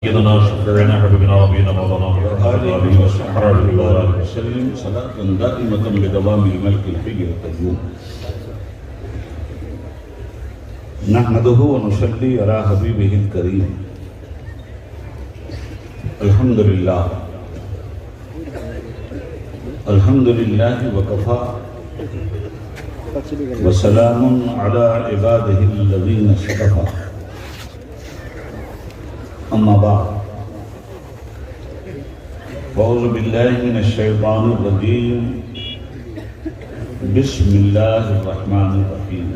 سيدنا شفيعنا حبيبنا ونبينا مولانا محمد وآله وصحبه وسلم صلاة دائمة بدوام الملك الحي القيوم. نحمده ونصلي على حبيبه الكريم. الحمد لله وكفى وسلام على عباده الذين اصطفى. اما بعد فاعوذ بالله من الشيطان الرجيم. بسم الله الرحمن الرحيم.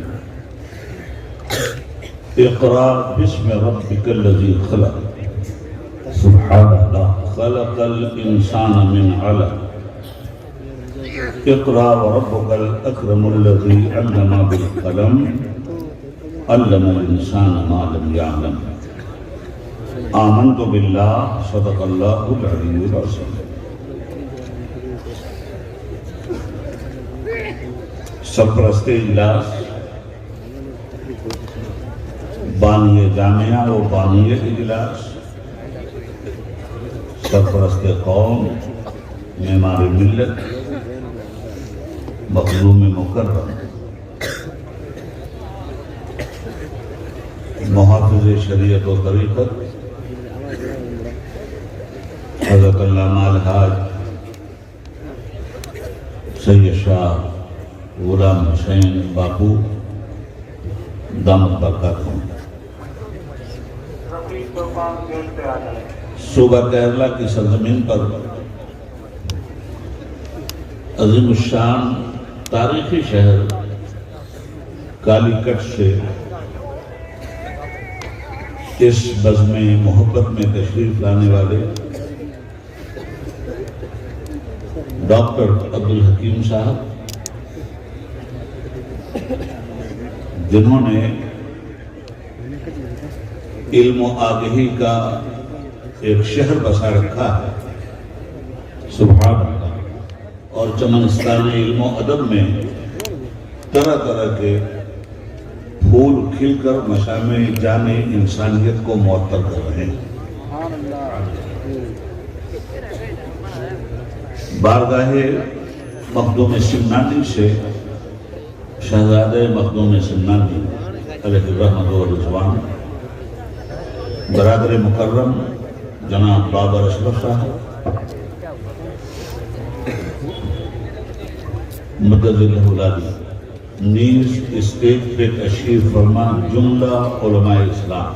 اقرأ باسم ربك الذي خلق. سبحان الله. خلق الانسان من علق. اقرأ وربك الاكرم الذي علم بالقلم علم الانسان ما لم يعلم. آمنت باللہ صدق اللہ العلی العظیم. سرپرست اجلاس، بانی جامعہ و بانی اجلاس، سرپرست قوم، معمار ملت، مخدوم مکرم، محافظ شریعت و طریقت حضرت علامہ الحاج سید شاہ غلام حسین باپو دامت برکاتہم. صوبہ کیرلا کی سرزمین پر عظیم الشان تاریخی شہر کالی کٹ سے اس بزم محبت میں تشریف لانے والے ڈاکٹر عبدالحکیم صاحب، جنہوں نے علم و آگہی کا ایک شہر بسا رکھا ہے، سبحان اللہ، اور چمنستان علم و ادب میں طرح طرح کے پھول کھل کر مشامِ جان انسانیت کو معطر کر رہے ہیں. بارگاہ مخدوم سمنانی سے شہزادہ مخدوم سمنانی علیہ الرحمت و رضوان، برادر مکرم جناب بابر اشرف صاحب، مدد اللہ العالی، نیز اسٹیج پہ تشریف فرما جملہ علماء اسلام،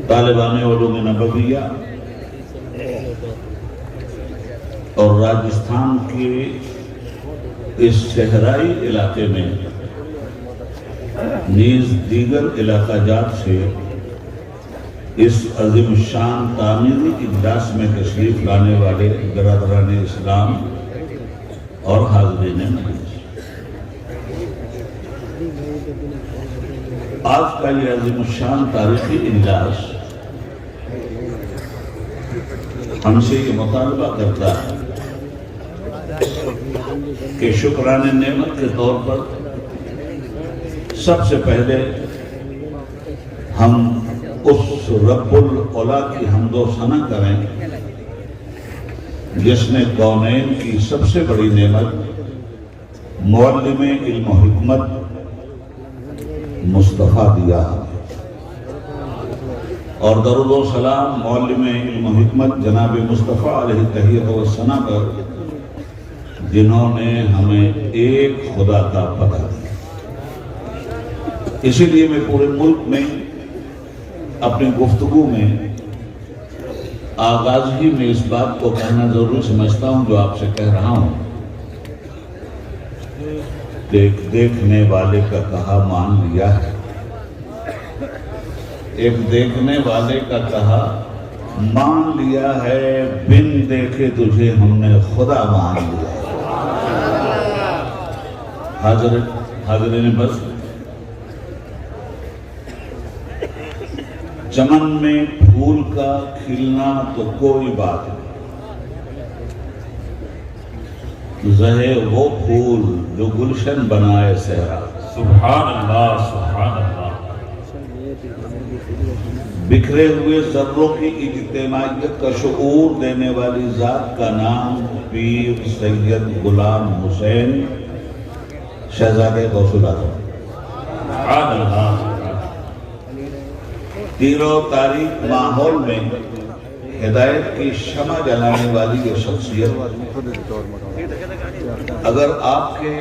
طالبان علوم نبویہ اور راجستھان کے اس صحرائی علاقے میں نیز دیگر علاقہ جات سے اس عظیم الشان تعمیری اجلاس میں تشریف لانے والے برادران اسلام اور حاضرین مجلس، آج کا یہ عظیم الشان تاریخی اجلاس ہم سے یہ مطالبہ کرتا ہے کہ شکران نعمت کے طور پر سب سے پہلے ہم اس رب العلا کی حمد و ثنا کریں جس نے کونین کی سب سے بڑی نعمت معلم علم و حکمت مصطفیٰ دیا، اور درود و سلام معلم علم و حکمت جناب مصطفیٰ علیہ تحیت و ثنا پر، جنہوں نے ہمیں ایک خدا کا پتہ دیا. اسی لیے میں پورے ملک میں اپنی گفتگو میں آغاز ہی میں اس بات کو کہنا ضروری سمجھتا ہوں جو آپ سے کہہ رہا ہوں. ایک دیکھنے والے کا کہا مان لیا ہے، ایک دیکھنے والے کا کہا مان لیا ہے، بن دیکھے تجھے ہم نے خدا مان لیا ہے. حاضرین بس، چمن میں پھول کا کھلنا تو کوئی بات نہیں، زہے وہ پھول جو گلشن بنائے صحرا. سبحان اللہ سبحان اللہ. بکھرے ہوئے ذروں کی اجتماعیت کا شعور دینے والی ذات کا نام پیر سید غلام حسین شہزادے غوث الاعظم۔ سبحان اللہ۔ تیر و تاریک ماحول میں ہدایت کی شمع جلانے والی یہ شخصیت اگر آپ کے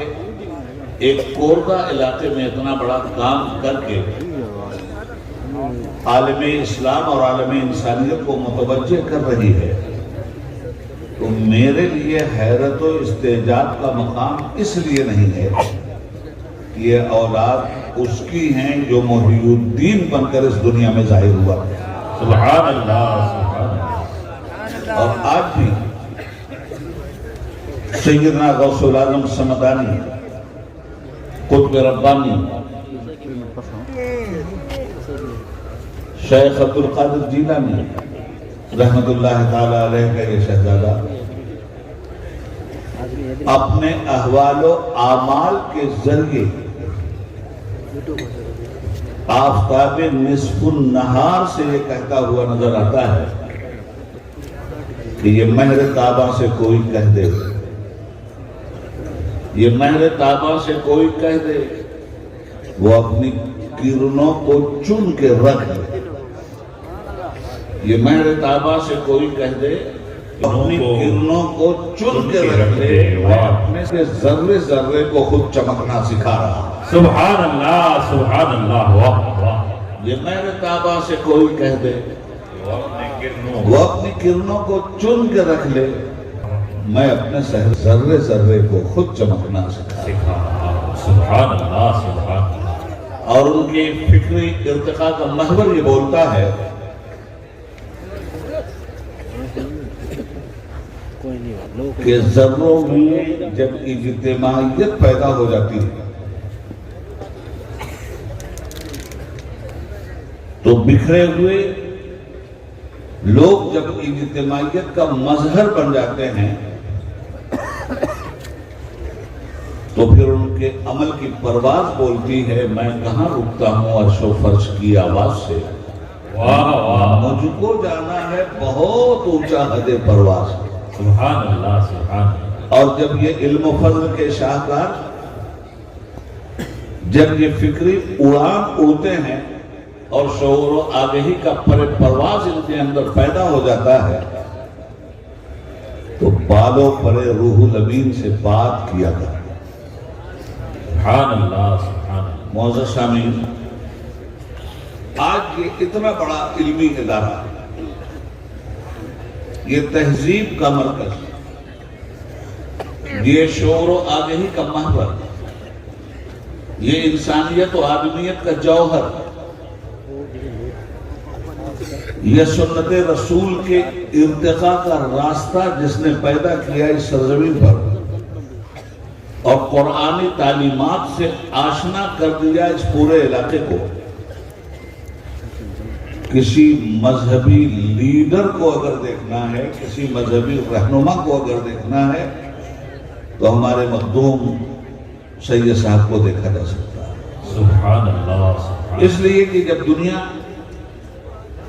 ایک کوردہ علاقے میں اتنا بڑا کام کر کے عالم اسلام اور عالم انسانیت کو متوجہ کر رہی ہے تو میرے لیے حیرت و استعجاب کا مقام اس لیے نہیں ہے کہ یہ اولاد اس کی ہیں جو محی الدین بن کر اس دنیا میں ظاہر ہوا ہے۔ سبحان اللہ، سبحان اللہ۔ اور آج بھی سیدنا غوث الاعظم سمدانی، قطب ربانی، شیخ عبد القادر جیلانی رحمت اللہ تعالی علیہ کا یہ شہزادہ اپنے احوال و اعمال کے ذریعے آفتاب نصف النہار سے یہ کہتا ہوا نظر آتا ہے کہ یہ مہر طابہ سے کوئی کہہ دے، یہ مہر طابہ سے کوئی کہہ دے، وہ اپنی کرنوں کو چن کے رکھ دے۔ یہ مہر طابہ سے کوئی کہہ دے، اپنی کرنوں کو چن کے رکھ دے، اپنے سے ذرے ذرے کو خود چمکنا سکھا رہا۔ سبحان اللہ، سبحان اللہ، واہ واہ۔ یہ مہر طابہ سے کوئی کہہ دے، وہ اپنی کرنوں کو چن کے رکھ لے، میں اپنے سے ذرے ذرے کو خود چمکنا سکھا رہا۔ سبحان اللہ، سبحان اللہ۔ اور ان کی فکری ارتقاء کا محور یہ بولتا ہے کہ ذروں میں جب اجتماعیت پیدا ہو جاتی ہے تو بکھرے ہوئے لوگ جب اجتماعیت کا مظہر بن جاتے ہیں تو پھر ان کے عمل کی پرواز بولتی ہے، میں کہاں رکتا ہوں عرش و فرش کی آواز سے، واہ واہ، مجھ کو جانا ہے بہت اونچا حد پرواز۔ سبحان اللہ، سبحان اللہ۔ اور جب یہ علم و فضل کے شاہکار جب یہ فکری اڑان اڑتے ہیں اور شعور و آگہی کا پر پرواز ان کے اندر پیدا ہو جاتا ہے تو بالوں پر روح الامین سے بات کیا کرتے ہیں۔ سبحان اللہ، سبحان اللہ۔ معزز سامعین، آج یہ اتنا بڑا علمی ادارہ، یہ تہذیب کا مرکز، یہ شعور و آگہی کا محور، یہ انسانیت و آدمیت کا جوہر، یہ سنت رسول کے ارتقاء کا راستہ جس نے پیدا کیا اس سرزمین پر اور قرآنی تعلیمات سے آشنا کر دیا اس پورے علاقے کو، کسی مذہبی لیڈر کو اگر دیکھنا ہے، کسی مذہبی رہنما کو اگر دیکھنا ہے تو ہمارے مخدوم سید صاحب کو دیکھا جا سکتا ہے۔ سبحان اللہ، سبحان۔ اس لیے کہ جب دنیا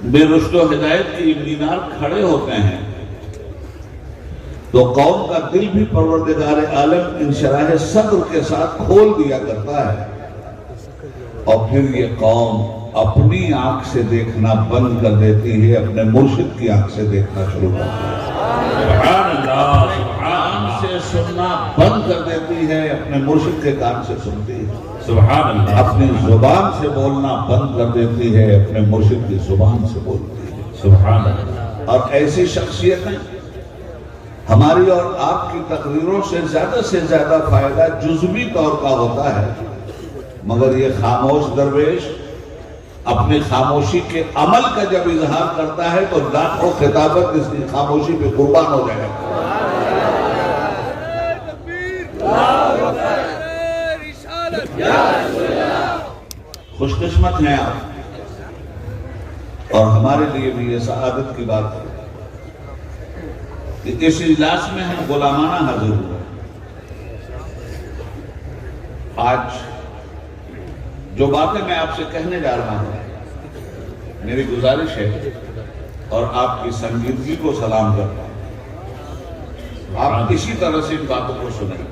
بے رشد و ہدایت کی مینار کھڑے ہوتے ہیں تو قوم کا دل بھی پروردگار عالم انشراح صدر کے ساتھ کھول دیا کرتا ہے، اور پھر یہ قوم اپنی آنکھ سے دیکھنا بند کر دیتی ہے، اپنے مرشد کی آنکھ سے دیکھنا شروع کرتی ہے۔ سبحان اللہ، سبحان کان اللہ، سے سننا بند کر دیتی ہے، اپنے مرشد کے کان سے سنتی ہے۔ سبحان اللہ، اپنی زبان سے بولنا بند کر دیتی ہے، اپنے مرشد کی زبان سے بولتی ہے۔ سبحان اللہ۔ اور ایسی شخصیتیں ہماری اور آپ کی تقریروں سے زیادہ فائدہ جزوی طور کا ہوتا ہے، مگر یہ خاموش درویش اپنی خاموشی کے عمل کا جب اظہار کرتا ہے تو لاکھوں خطابت اس کی خاموشی پہ قربان ہو جائے گا۔ خوش قسمت ہیں آپ، اور ہمارے لیے بھی یہ سعادت کی بات ہے کہ اس اجلاس میں ہم غلامانہ حاضر ہوئے۔ آج جو باتیں میں آپ سے کہنے جا رہا ہوں میری گزارش ہے اور آپ کی سنجیدگی کو سلام کرتا ہوں، آپ اسی طرح سے ان باتوں کو سنیں۔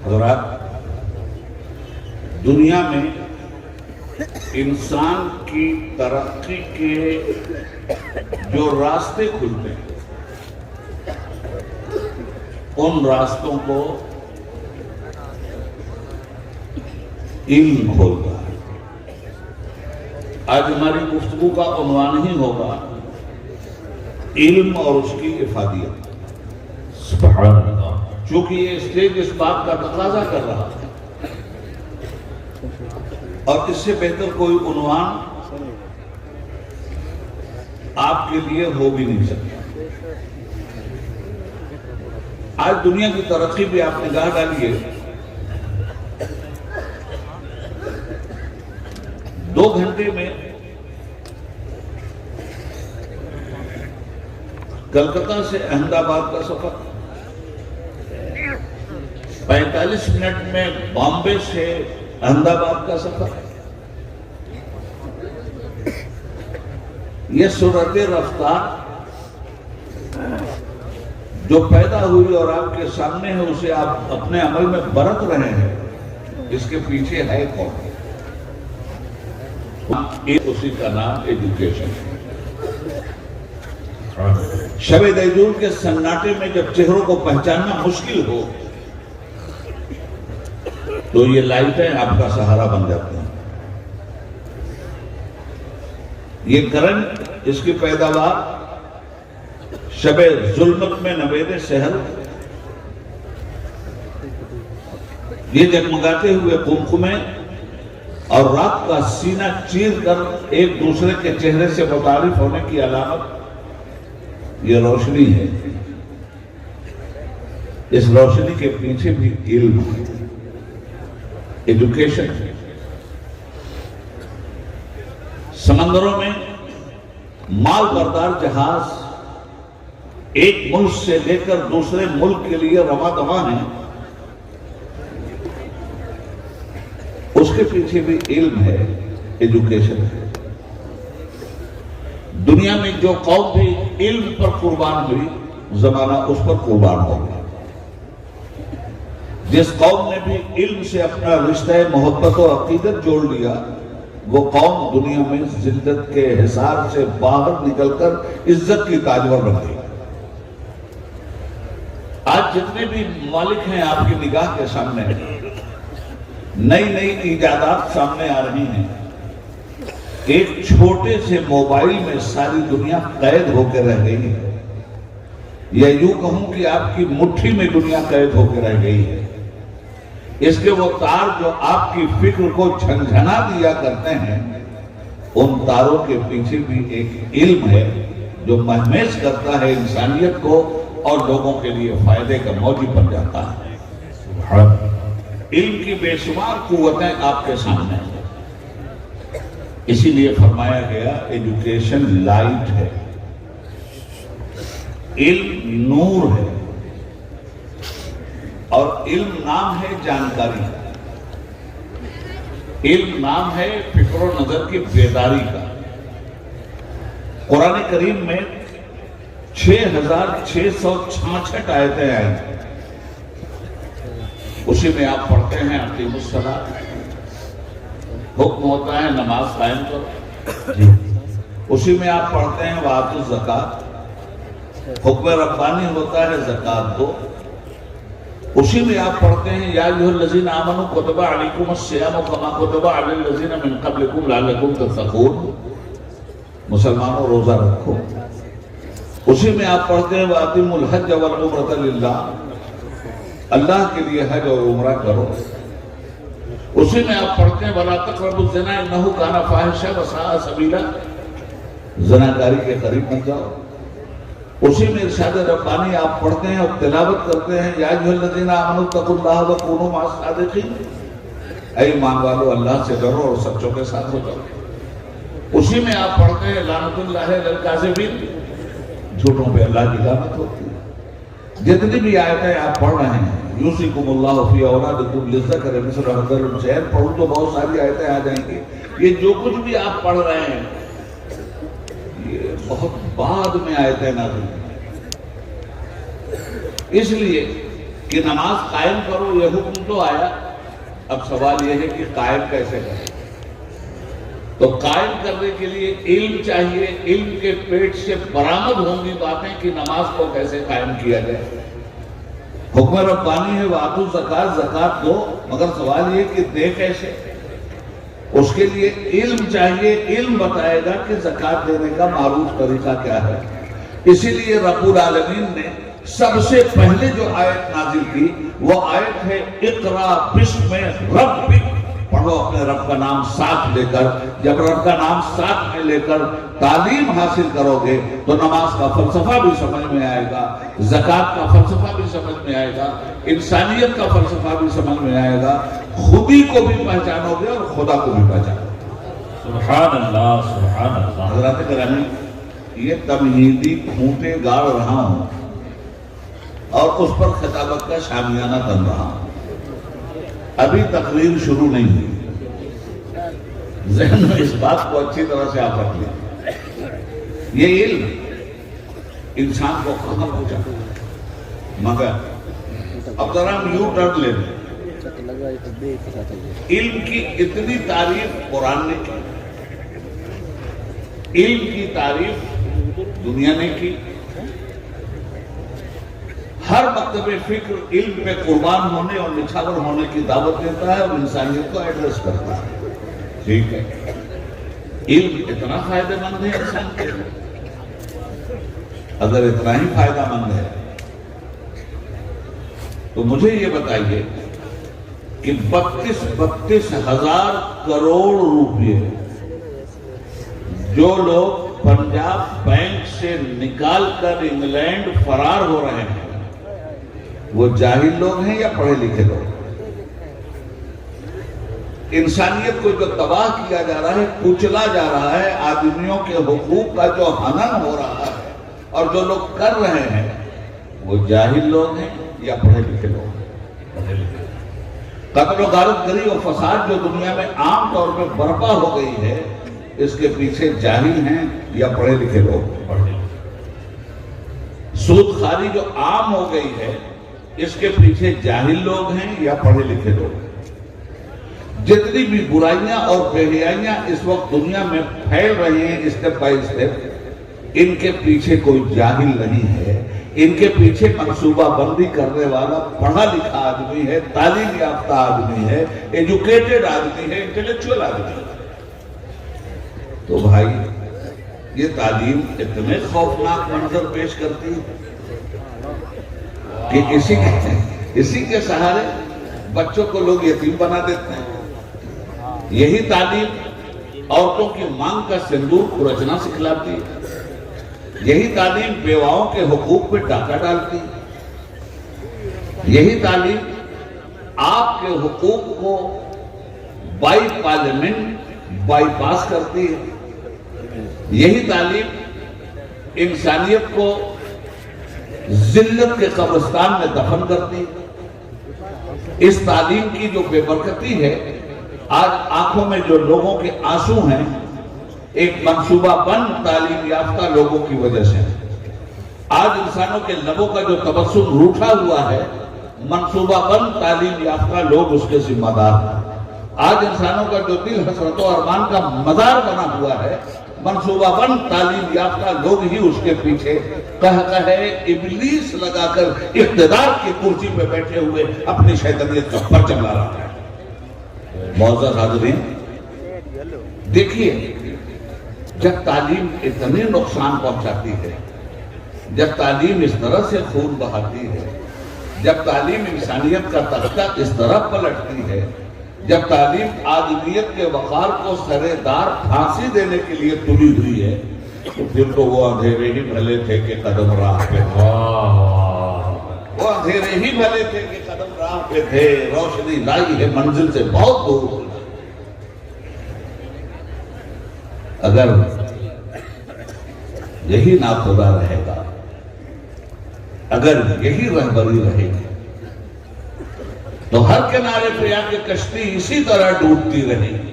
حضرات، دنیا میں انسان کی ترقی کے جو راستے کھلتے ہیں ان راستوں کو علم کھولتا ہے۔ آج ہماری گفتگو کا عنوان ہی ہوگا علم اور اس کی افادیت، سبحان اللہ۔ چونکہ یہ اسٹیج اس بات کا تقاضا کر رہا ہے، اور اس سے بہتر کوئی عنوان آپ کے لیے ہو بھی نہیں سکتا۔ آج دنیا کی ترقی پہ آپ نگاہ ڈالیے، 2 گھنٹے میں کلکتہ سے احمد آباد کا سفر، 45 منٹ میں بامبے سے احمد آباد کا سفر، یہ سرعت رفتار جو پیدا ہوئی اور آپ کے سامنے ہے، اسے آپ اپنے عمل میں برت رہے ہیں، اس کے پیچھے ہے کون؟ اسی کا نام ایجوکیشن۔ شب دیجور کے سناٹے میں جب چہروں کو پہچاننا مشکل ہو تو یہ لائٹیں آپ کا سہارا بن جاتی ہیں۔ یہ کرنٹ، اس کی پیداوار شب ظلمت میں نوید سحر، یہ جگمگاتے ہوئے قمقمے اور رات کا سینہ چیر کر ایک دوسرے کے چہرے سے متعارف ہونے کی علامت، یہ روشنی ہے۔ اس روشنی کے پیچھے بھی علم، ایجوکیشن ہے۔ سمندروں میں مال بردار جہاز ایک ملک سے لے کر دوسرے ملک کے لیے رواں دواں ہیں، اس کے پیچھے بھی علم ہے، ایجوکیشن ہے۔ دنیا میں جو قوم بھی علم پر قربان ہوئی، زمانہ اس پر قربان ہو گیا۔ جس قوم نے بھی علم سے اپنا رشتہ محبت و عقیدت جوڑ لیا، وہ قوم دنیا میں ذلت کے حصار سے باہر نکل کر عزت کی تاجور بن گئی۔ آج جتنے بھی ممالک ہیں آپ کی نگاہ کے سامنے، نئی نئی ایجادات سامنے آ رہی ہیں۔ ایک چھوٹے سے موبائل میں ساری دنیا قید ہو کے رہ گئی ہے، یا یوں کہوں کہ آپ کی مٹھی میں دنیا قید ہو کے رہ گئی ہے۔ اس کے وہ تار جو آپ کی فکر کو جھنجھنا دیا کرتے ہیں، ان تاروں کے پیچھے بھی ایک علم ہے جو مہمیز کرتا ہے انسانیت کو اور لوگوں کے لیے فائدے کا موجب بن جاتا ہے۔ علم کی بے شمار قوتیں آپ کے سامنے ہیں۔ اسی لیے فرمایا گیا ایجوکیشن لائٹ ہے، علم نور ہے، اور علم نام ہے جانکاری، علم نام ہے فکر و نظر کی بیداری کا۔ قرآن کریم میں 6666 آیتیں آئی، اسی میں آپ پڑھتے ہیں اقیموا الصلاۃ، حکم ہوتا ہے نماز قائم کرو، اسی میں آپ پڑھتے ہیں وآتوا الزکاۃ، حکم ربانی ہوتا ہے زکات دو، اسی میں آپ پڑھتے ہیں یا ایھا الذین آمنوا کتب علیکم الصیام کما کتب علی الذین من قبلکم لعلکم تتقون، مسلمانوں روزہ رکھو، اسی میں آپ پڑھتے ہیں وَأَتِمُّوا الْحَجَّ وَالْعُمْرَةَ لِلَّهِ، اللہ کے لیے حج اور عمرہ کرو، اسی میں آپ پڑھتے ہیں وَلَا تَقْرَبُوا الزِّنَا إِنَّهُ كَانَ فَاحِشًا وَسَاءَ سَبِيلًا، زناکاری کے قریب مت جاؤ، اسی میں ارشاد ربانی آپ پڑھتے ہیں اور تلاوت کرتے ہیں یا ایھا الذین آمنوا اتقوا اللہ وکونوا مع الصادقین، اے ایمان والو اللہ سے ڈرو اور سچوں کے ساتھ ہو جاؤ، اسی میں آپ پڑھتے ہیں لعنت اللہ علی الکاذبین، جھوٹوں پہ اللہ کی لعنت ہوتی ہے۔ جتنی بھی آیتیں آپ پڑھ رہے ہیں یوصیکم اللہ فی اولادکم للذکر مثل حظ الانثیین، پڑھوں تو بہت ساری آیتیں آ جائیں گی، یہ جو کچھ بھی آپ پڑھ رہے ہیں یہ بہت بعد میں آیتیں نازل ہوئی، اس لیے کہ نماز قائم کرو یہ حکم تو آیا، اب سوال یہ ہے کہ قائم کیسے کریں؟ تو قائم کرنے کے لیے علم چاہیے، علم کے پیٹ سے برآمد ہوں گی باتیں کہ نماز کو کیسے قائم کیا جائے۔ حکم ربانی ہے وآتوا الزکاۃ، زکات دو، مگر سوال یہ کہ دے کیسے؟ اس کے لیے علم چاہیے، علم بتائے گا کہ زکات دینے کا معروف طریقہ کیا ہے۔ اسی لیے رب العالمین نے سب سے پہلے جو آیت نازل کی وہ آیت ہے اقرا بسم ربک، پڑھو اپنے رب کا نام ساتھ لے کر۔ جب رب کا نام ساتھ میں لے کر تعلیم حاصل کرو گے تو نماز کا فلسفہ بھی سمجھ میں آئے گا، زکات کا فلسفہ بھی سمجھ میں آئے گا، انسانیت کا فلسفہ بھی سمجھ میں آئے گا، خودی کو بھی پہچانو گے اور خدا کو بھی پہچانو گے۔ سبحان اللہ سبحان اللہ۔ حضرات گرامی، یہ تمہیدی کھوٹے گاڑ رہا ہوں اور اس پر خطابت کا شامیانہ بن رہا ہوں، ابھی تقریر شروع نہیں ہوئی، ذہن میں اس بات کو اچھی طرح سے آپ رکھ لیں۔ یہ علم انسان کو کہاں پہنچا، مگر اب ذرا ہم یوں ٹرن لے لیں، علم کی اتنی تعریف قرآن نے کی، علم کی تعریف دنیا نے کی، ہر مکتب فکر علم پہ قربان ہونے اور نچھاور ہونے کی دعوت دیتا ہے اور انسانیت کو ایڈریس کرتا ہے، ٹھیک ہے۔ علم اتنا فائدہ مند ہے انسان کے لیے، اگر اتنا ہی فائدہ مند ہے تو مجھے یہ بتائیے کہ 32 ہزار کروڑ روپے جو لوگ پنجاب بینک سے نکال کر انگلینڈ فرار ہو رہے ہیں وہ جاہل لوگ ہیں یا پڑھے لکھے لوگ؟ انسانیت کو جو تباہ کیا جا رہا ہے، کچلا جا رہا ہے، آدمیوں کے حقوق کا جو ہنن ہو رہا ہے اور جو لوگ کر رہے ہیں وہ جاہل لوگ ہیں یا پڑھے لکھے لوگ ہیں؟ قتل و غارت گری اور فساد جو دنیا میں عام طور پہ برپا ہو گئی ہے، اس کے پیچھے جاہل ہیں یا پڑھے لکھے لوگ؟ سود خواری جو عام ہو گئی ہے، اس کے پیچھے جاہل لوگ ہیں یا پڑھے لکھے لوگ ہیں؟ جتنی بھی برائیاں اور بے حیائیاں اس وقت دنیا میں پھیل رہی ہیں اسٹیپ بائی اسٹیپ، ان کے پیچھے کوئی جاہل نہیں ہے، ان کے پیچھے منصوبہ بندی کرنے والا پڑھا لکھا آدمی ہے، تعلیم یافتہ آدمی ہے، ایجوکیٹڈ آدمی ہے، انٹلیکچوئل آدمی ہے۔ تو بھائی یہ تعلیم اتنے خوفناک منظر پیش کرتی ہے کہ اسی کے سہارے بچوں کو لوگ یتیم بنا دیتے ہیں۔ یہی تعلیم عورتوں کی مانگ کا سندور کھرچنا سکھلاتی ہے، یہی تعلیم بیواؤں کے حقوق پہ ڈاکہ ڈالتی ہے، یہی تعلیم آپ کے حقوق کو بائی پارلیمنٹ بائی پاس کرتی ہے، یہی تعلیم انسانیت کو ذلت کے قبرستان میں دفن کرتی ہے۔ اس تعلیم کی جو بے برکتی ہے، آج آنکھوں میں جو لوگوں کے آنسو ہیں، ایک منصوبہ بند تعلیم یافتہ لوگوں کی وجہ سے۔ آج انسانوں کے لبوں کا جو تبسم روٹھا ہوا ہے، منصوبہ بند تعلیم یافتہ لوگ اس کے ذمہ دار ہیں۔ آج انسانوں کا جو دل حسرت و ارمان کا مزار بنا ہوا ہے، منصوبہ بند تعلیم یافتہ لوگ ہی اس کے پیچھے ابلیس لگا کر اقتدار کی کرسی پہ بیٹھے ہوئے اپنی شیطانیت کا پرچم لا رہا ہے۔ معزز حاضرین، دیکھیے جب تعلیم اتنے نقصان پہنچاتی ہے، جب تعلیم اس طرح سے خون بہاتی ہے، جب تعلیم انسانیت کا تختہ اس طرح پلٹتی ہے، جب تعلیم آدمیت کے وقار کو سرے دار پھانسی دینے کے لیے تلی ہوئی ہے، تو پھر تو وہ اندھیرے ہی بھلے تھے کہ قدم راہ پہ تھے، وہ اندھیرے ہی بھلے تھے کہ قدم راہ پہ تھے، روشنی لائی ہے منزل سے بہت دور۔ اگر یہی ناخدا رہے گا، اگر یہی رہبری رہے گی، تو ہر کنارے پہ آ کے کشتی اسی طرح ڈوبتی رہے گی۔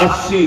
80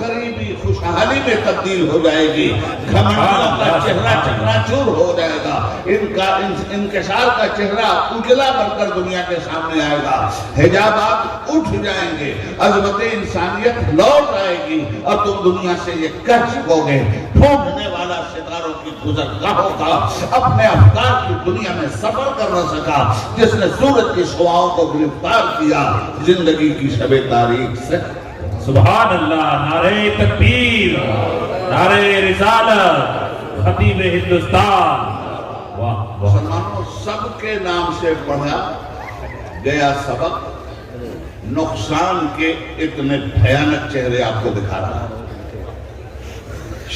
غریبی خوشحالی میں تبدیل ہو جائے گی، گھمنڈیوں کا چہرہ چکناچور ہو جائے گا، ان کا انکسار کا چہرہ اجلا بن کر دنیا کے سامنے آئے گا، حجابات اٹھ جائیں گے، عظمت انسانیت لوٹ آئے گی، اور تم دنیا سے یہ کہہ سکو گے ڈھونڈنے والا ستاروں کی گزرگاہوں کا اپنے افکار کی دنیا میں سفر کر نہ سکا، جس نے سورج کی شعاؤں کو گرفتار کیا زندگی کی شب تاریخ سے۔ سبحان اللہ، نعرہ تکبیر، نعرہ رسالت، خطیب ہندوستان۔ واہ واہ، مسلمانوں، سب کے نام سے پڑھا گیا سبق نقصان کے اتنے بھیانک چہرے آپ کو دکھا رہا ہے۔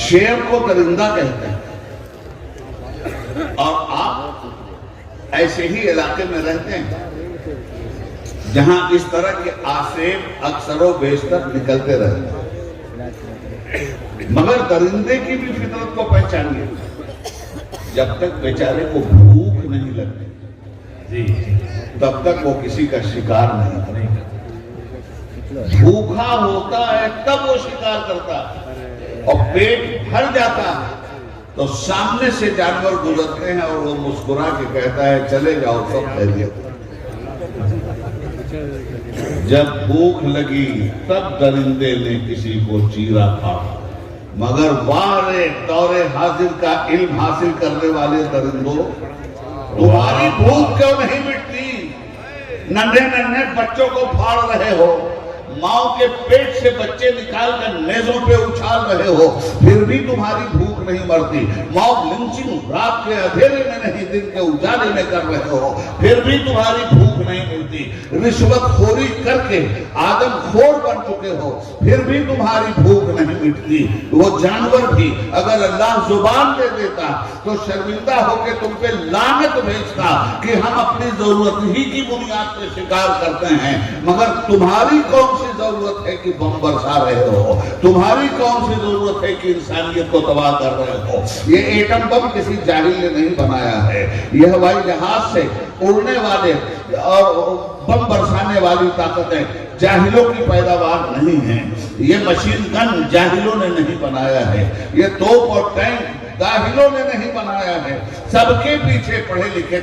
شیر کو درندہ کہتے ہیں، اور آپ ایسے ہی علاقے میں رہتے ہیں جہاں اس طرح کے آسیب اکثر و بیشتر نکلتے رہتے ہیں، مگر درندے کی بھی فطرت کو پہچانیے، جب تک بیچارے کو بھوک نہیں لگتی تب تک وہ کسی کا شکار نہیں کرتا، بھوکا ہوتا ہے تب وہ شکار کرتا ہے، اور پیٹ بھر جاتا ہے تو سامنے سے جانور گزرتے ہیں اور وہ مسکرا کے کہتا ہے چلے جاؤ سب خیریت۔ جب بھوک لگی تب درندے نے کسی کو چیرا تھا، مگر وارے دور حاضر کا علم حاصل کرنے والے درندوں، تمہاری بھوک کیوں نہیں مٹتی؟ ننھے ننھے بچوں کو پھاڑ رہے ہو، ماؤں کے پیٹ سے بچے نکال کر نیزوں پہ اچھال رہے ہو، پھر بھی تمہاری بھوک نہیں مرتی، ماؤں لنچنگ رات کے اندھیرے میں نہیں دن کے اجالے میں کر رہے ہو، پھر بھی تمہاری بھوک نہیں ملتی، رشوت خوری کر کے آدم خور بن چکے ہو، پھر بھی تمہاری بھوک نہیں مٹتی۔ وہ جانور بھی اگر اللہ زبان دے دیتا تو شرمندہ ہو کے تم پہ لعنت بھیجتا کہ ہم اپنی ضرورت ہی کی بنیاد پہ شکار کرتے ہیں، مگر تمہاری کون سی ضرورت ہے کہ بم برسا رہے ہو؟ تمہاری کون سی ضرورت ہے کہ انسانیت کو تباہ کر رہے ہو؟ یہ ایٹم بم کسی جاہل نے نہیں بنایا ہے، یہ ہوائی جہاز سے اڑنے والے اور بم برسانے والی طاقتیں جاہلوں کی پیداوار نہیں ہیں، یہ مشین گن جاہلوں نے نہیں بنایا ہے، یہ توپ اور ٹینک جاہلوں نے نہیں بنایا ہے، سب کے پیچھے پڑھے لکھے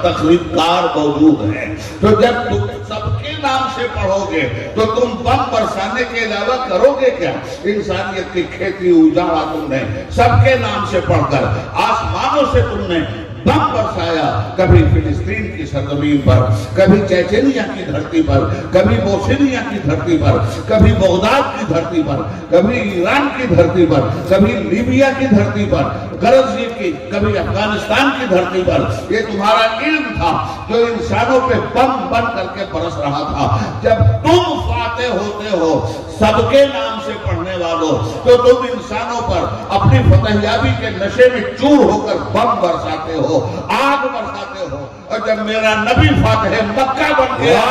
تخریب کار موجود ہیں۔ تو جب تم سب کے نام سے پڑھو گے تو تم بم برسانے کے علاوہ کرو گے کیا؟ انسانیت کی کھیتی اجاڑا تم نے سب کے نام سے پڑھ کر، آسمانوں سے تم نے بم برسایا، کبھی فلسطین کی سرزمین پر، کبھی چیچینیا کی دھرتی پر، کبھی بوسنیا کی دھرتی پر، کبھی بغداد کی دھرتی پر، کبھی ایران کی دھرتی پر، کبھی لیبیا کی دھرتی پر، غرض یہ کہ کبھی افغانستان کی دھرتی پر۔ یہ تمہارا علم تھا جو انسانوں پہ بم بن کر کے برس رہا تھا۔ جب تم فاتح ہوتے ہو سب کے نام سے پڑھنے والوں، تو تم انسانوں پر اپنی فتح یابی کے نشے میں چور ہو کر بم برساتے ہو، آگ برساتے ہو، اور جب میرا نبی فاتح مکہ بن گیا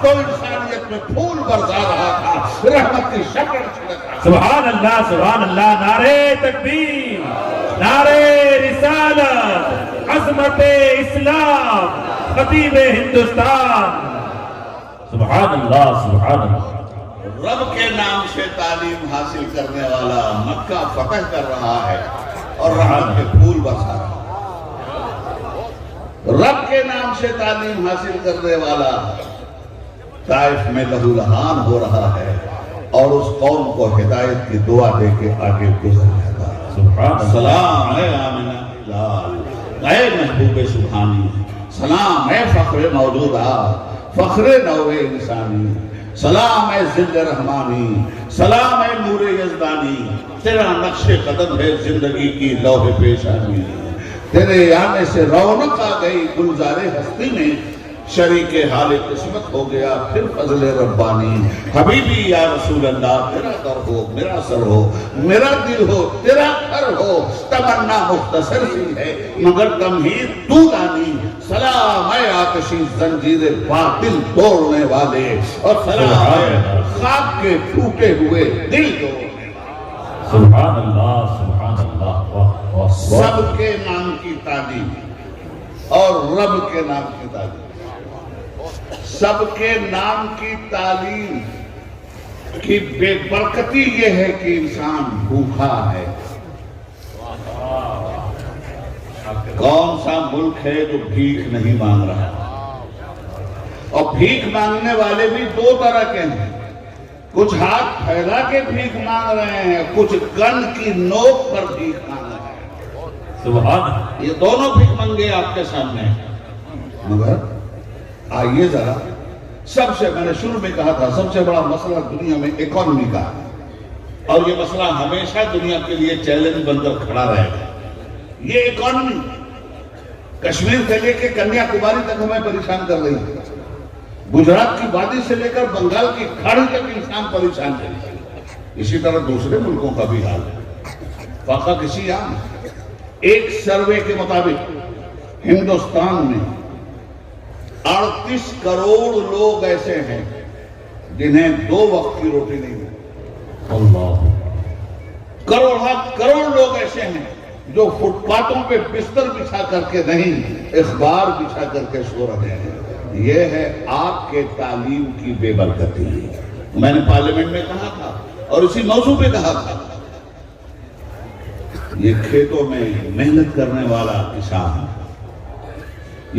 تو انسانیت میں پھول برسا رہا تھا، رحمت کی شکل چھلک رہا تھا۔ سبحان اللہ، سبحان اللہ، نعرہ تکبیر، نعرہ رسالت، عظمت اسلام، خطیب ہندوستان۔ سبحان اللہ، سبحان اللہ۔ رب کے نام سے تعلیم حاصل کرنے والا مکہ فتح کر رہا ہے اور رحمت کے پھول برسا رہا ہے۔ رب کے نام سے تعلیم حاصل کرنے والا طائف میں لہو لہان ہو رہا ہے اور اس قوم کو ہدایت کی دعا دے کے آگے گزر جاتا ہے۔ سبحان اللہ۔ سلام اے آمنہ لال، اے محبوب سبحانی، سلام اے فخر موجودات، فخر نوع انسانی، سلام اے ذل رحمانی، سلام اے نور یزدانی، تیرا نقش قدم ہے زندگی کی لوح پیشانی، تیرے آنے سے رونق آ گئی گلزار ہستی میں، شریک حال قسمت ہو گیا پھر فضل ربانی۔ حبیبی یا رسول اللہ، تیرا در ہو میرا سر ہو، میرا دل ہو تیرا گھر ہو، تمنا مختصر سی ہے مگر تمہید طولانی، سلام اے آتشی زنجیر باطل توڑنے والے، اور سلام اے خاک کے ٹوٹے ہوئے دل توڑنے والے۔ سبحان اللہ، سبحان اللہ، واہ واہ۔ سب کے نام کی تعلیم اور رب کے نام کی تعلیم، سب کے نام کی تعلیم کہ بے برکتی یہ ہے کہ انسان بھوکا ہے۔ کون سا ملک ہے جو بھیک نہیں مانگ رہا؟ اور بھیک مانگنے والے بھی دو طرح کے ہیں، کچھ ہاتھ پھیلا کے بھیک مانگ رہے ہیں، کچھ گن کی نوک پر بھیک مانگ رہے ہیں۔ سبحان، یہ دونوں بھیک منگے آپ کے سامنے ہیں۔ مگر آئیے ذرا، سب سے میں نے شروع میں کہا تھا سب سے بڑا مسئلہ دنیا میں اکانومی کا ہے، اور یہ مسئلہ ہمیشہ دنیا کے لیے چیلنج بن کر کھڑا رہے گا۔ یہ اکانومی کشمیر سے لے کے کنیا کماری تک ہمیں پریشان کر رہی ہے، گجرات کی وادی سے لے کر بنگال کی کھاڑی تک انسان پریشان کر رہی ہے۔ اسی طرح دوسرے ملکوں کا بھی حال ہے، واقعہ کسی عام ہے۔ ایک سروے کے مطابق ہندوستان میں 38 کروڑ لوگ ایسے ہیں جنہیں 2 وقت کی روٹی نہیں ملتی۔ اللہ، کروڑ لوگ ایسے ہیں جو فٹ پاتھوں پہ بستر بچھا کر کے نہیں، اخبار بچھا کر کے سو رہے ہیں۔ یہ ہے آپ کے تعلیم کی بے برکتی۔ میں نے پارلیمنٹ میں کہا تھا اور اسی موضوع پہ کہا تھا، یہ کھیتوں میں محنت کرنے والا کسان،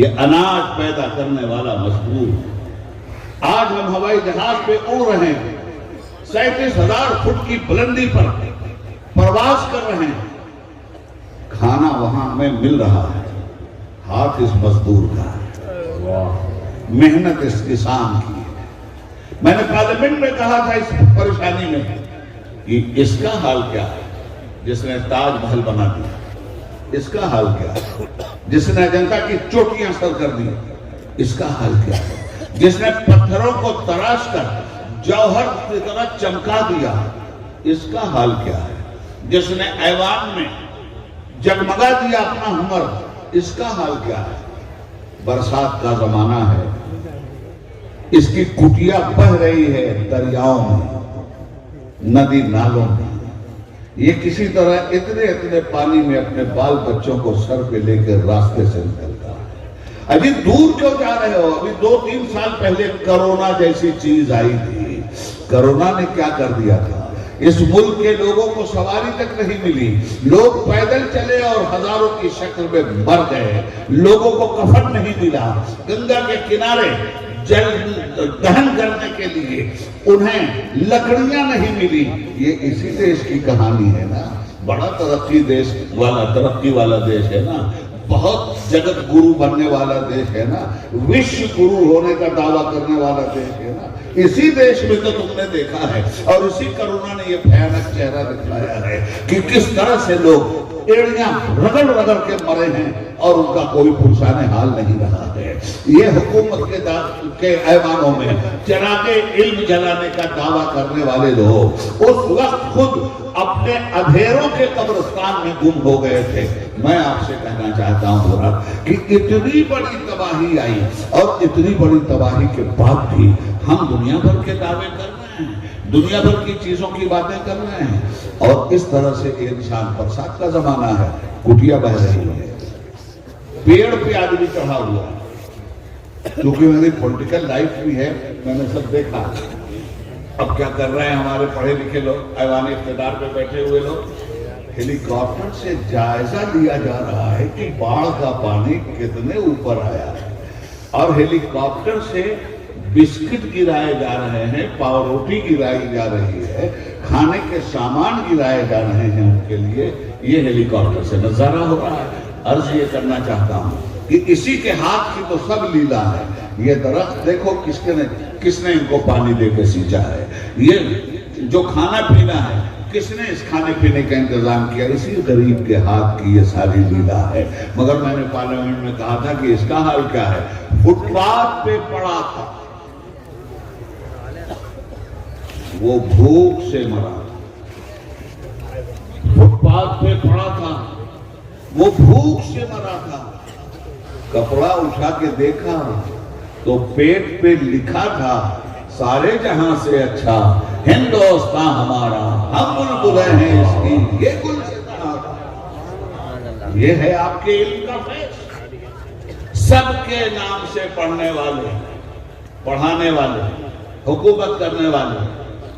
یہ اناج پیدا کرنے والا مزدور، آج ہم ہوائی جہاز پہ اڑ رہے ہیں، 37,000 فٹ کی بلندی پر پرواز کر رہے ہیں، کھانا وہاں ہمیں مل رہا ہے، ہاتھ اس مزدور کا ہے، محنت اس کسان کی ہے۔ میں نے پارلیمنٹ میں کہا تھا اس پریشانی میں کہ اس کا حال کیا ہے جس نے تاج محل بنا دیا، اس کا حال کیا ہے جس نے اجنتا کی چوٹیاں سر کر دی، اس کا حال کیا ہے جس نے پتھروں کو تراش کر جوہر کی طرح چمکا دیا، اس کا حال کیا ہے جس نے ایوان میں جگمگا دیا اپنا ہنر، اس کا حال کیا ہے۔ برسات کا زمانہ ہے، اس کی کٹیا بہ رہی ہے دریاؤں میں، ندی نالوں میں، یہ کسی طرح اتنے پانی میں اپنے بال بچوں کو سر پہ لے کر راستے سے نکلتا ہے۔ ابھی دور کیوں جا رہے ہو؟ ابھی 2-3 سال پہلے کرونا جیسی چیز آئی تھی، کرونا نے کیا کر دیا تھا؟ اس ملک کے لوگوں کو سواری تک نہیں ملی، لوگ پیدل چلے اور ہزاروں کی شکل میں مر گئے، لوگوں کو کفن نہیں ملا، گنگا کے کنارے جل دہن کرنے کے لیے انہیں لکڑیاں نہیں ملی۔ یہ اسی دیش کی کہانی ہے نا، بڑا ترقی والا دیش ہے نا، بہت جگت گرو بننے والا دیش ہے نا، وشو گرو ہونے کا دعویٰ کرنے والا دیش ہے نا، اسی دیش میں تو تم نے دیکھا ہے، اور اسی کرونا نے یہ بھیانک چہرہ دکھایا ہے کہ کس طرح سے لوگ ایڑیاں رگڑ کے مرے ہیں اور ان کا کوئی پرسان حال نہیں رہا ہے۔ یہ حکومت کے ایوانوں میں چراغ علم جلانے کا دعویٰ کرنے والے لوگ اس وقت خود اپنے اندھیروں کے قبرستان میں گم ہو گئے تھے۔ میں آپ سے کہنا چاہتا ہوں کہ اتنی بڑی تباہی آئی اور اتنی بڑی تباہی کے بعد بھی ہم دنیا بھر کے دعوے کر رہے ہیں، دنیا بھر کی چیزوں کی باتیں کر رہے ہیں، اور اس طرح سے انسان، برسات کا زمانہ ہے، کٹیا بہ رہی ہے، پیڑ پہ آدمی چڑھا ہوا ہے۔ کیونکہ میری پولیٹیکل لائف بھی ہے، میں نے سب دیکھا۔ اب کیا کر رہے ہیں ہمارے پڑھے لکھے لوگ، ایوان اقتدار پہ بیٹھے ہوئے لوگ، ہیلی کاپٹر سے جائزہ لیا جا رہا ہے کہ باڑھ کا پانی کتنے اوپر آیا ہے، اور ہیلی کاپٹر سے بسکٹ گرائے جا رہے ہیں، پاو روٹی گرائی جا رہی ہے، کھانے کے سامان گرائے جا رہے ہیں ان کے لیے، یہ ہیلی کاپٹر سے نظارہ ہو رہا ہے۔ عرض یہ کرنا چاہتا ہوں کہ اسی کے ہاتھ کی تو سب لیلا ہے۔ یہ درخت دیکھو کس نے ان کو پانی دے کے سینچا ہے، یہ جو کھانا پینا ہے کس نے اس کھانے پینے کا انتظام کیا، اسی غریب کے ہاتھ کی یہ ساری لیلا ہے۔ مگر میں نے پارلیمنٹ میں کہا تھا کہ اس کا حال کیا ہے؟ فٹ پاتھ پہ پڑا تھا، وہ بھوک سے مرا تھا، فٹ پاتھ پہ پڑا تھا، وہ بھوک سے مرا تھا۔ کپڑا اٹھا کے دیکھا تو پیٹ پہ لکھا تھا، سارے جہاں سے اچھا ہندوستان ہمارا، ہم بلبلیں ہیں اس کی، یہ گلستان تھا۔ یہ ہے آپ کے علم کا فیض، سب کے نام سے پڑھنے والے، پڑھانے والے، حکومت کرنے والے،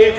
1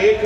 1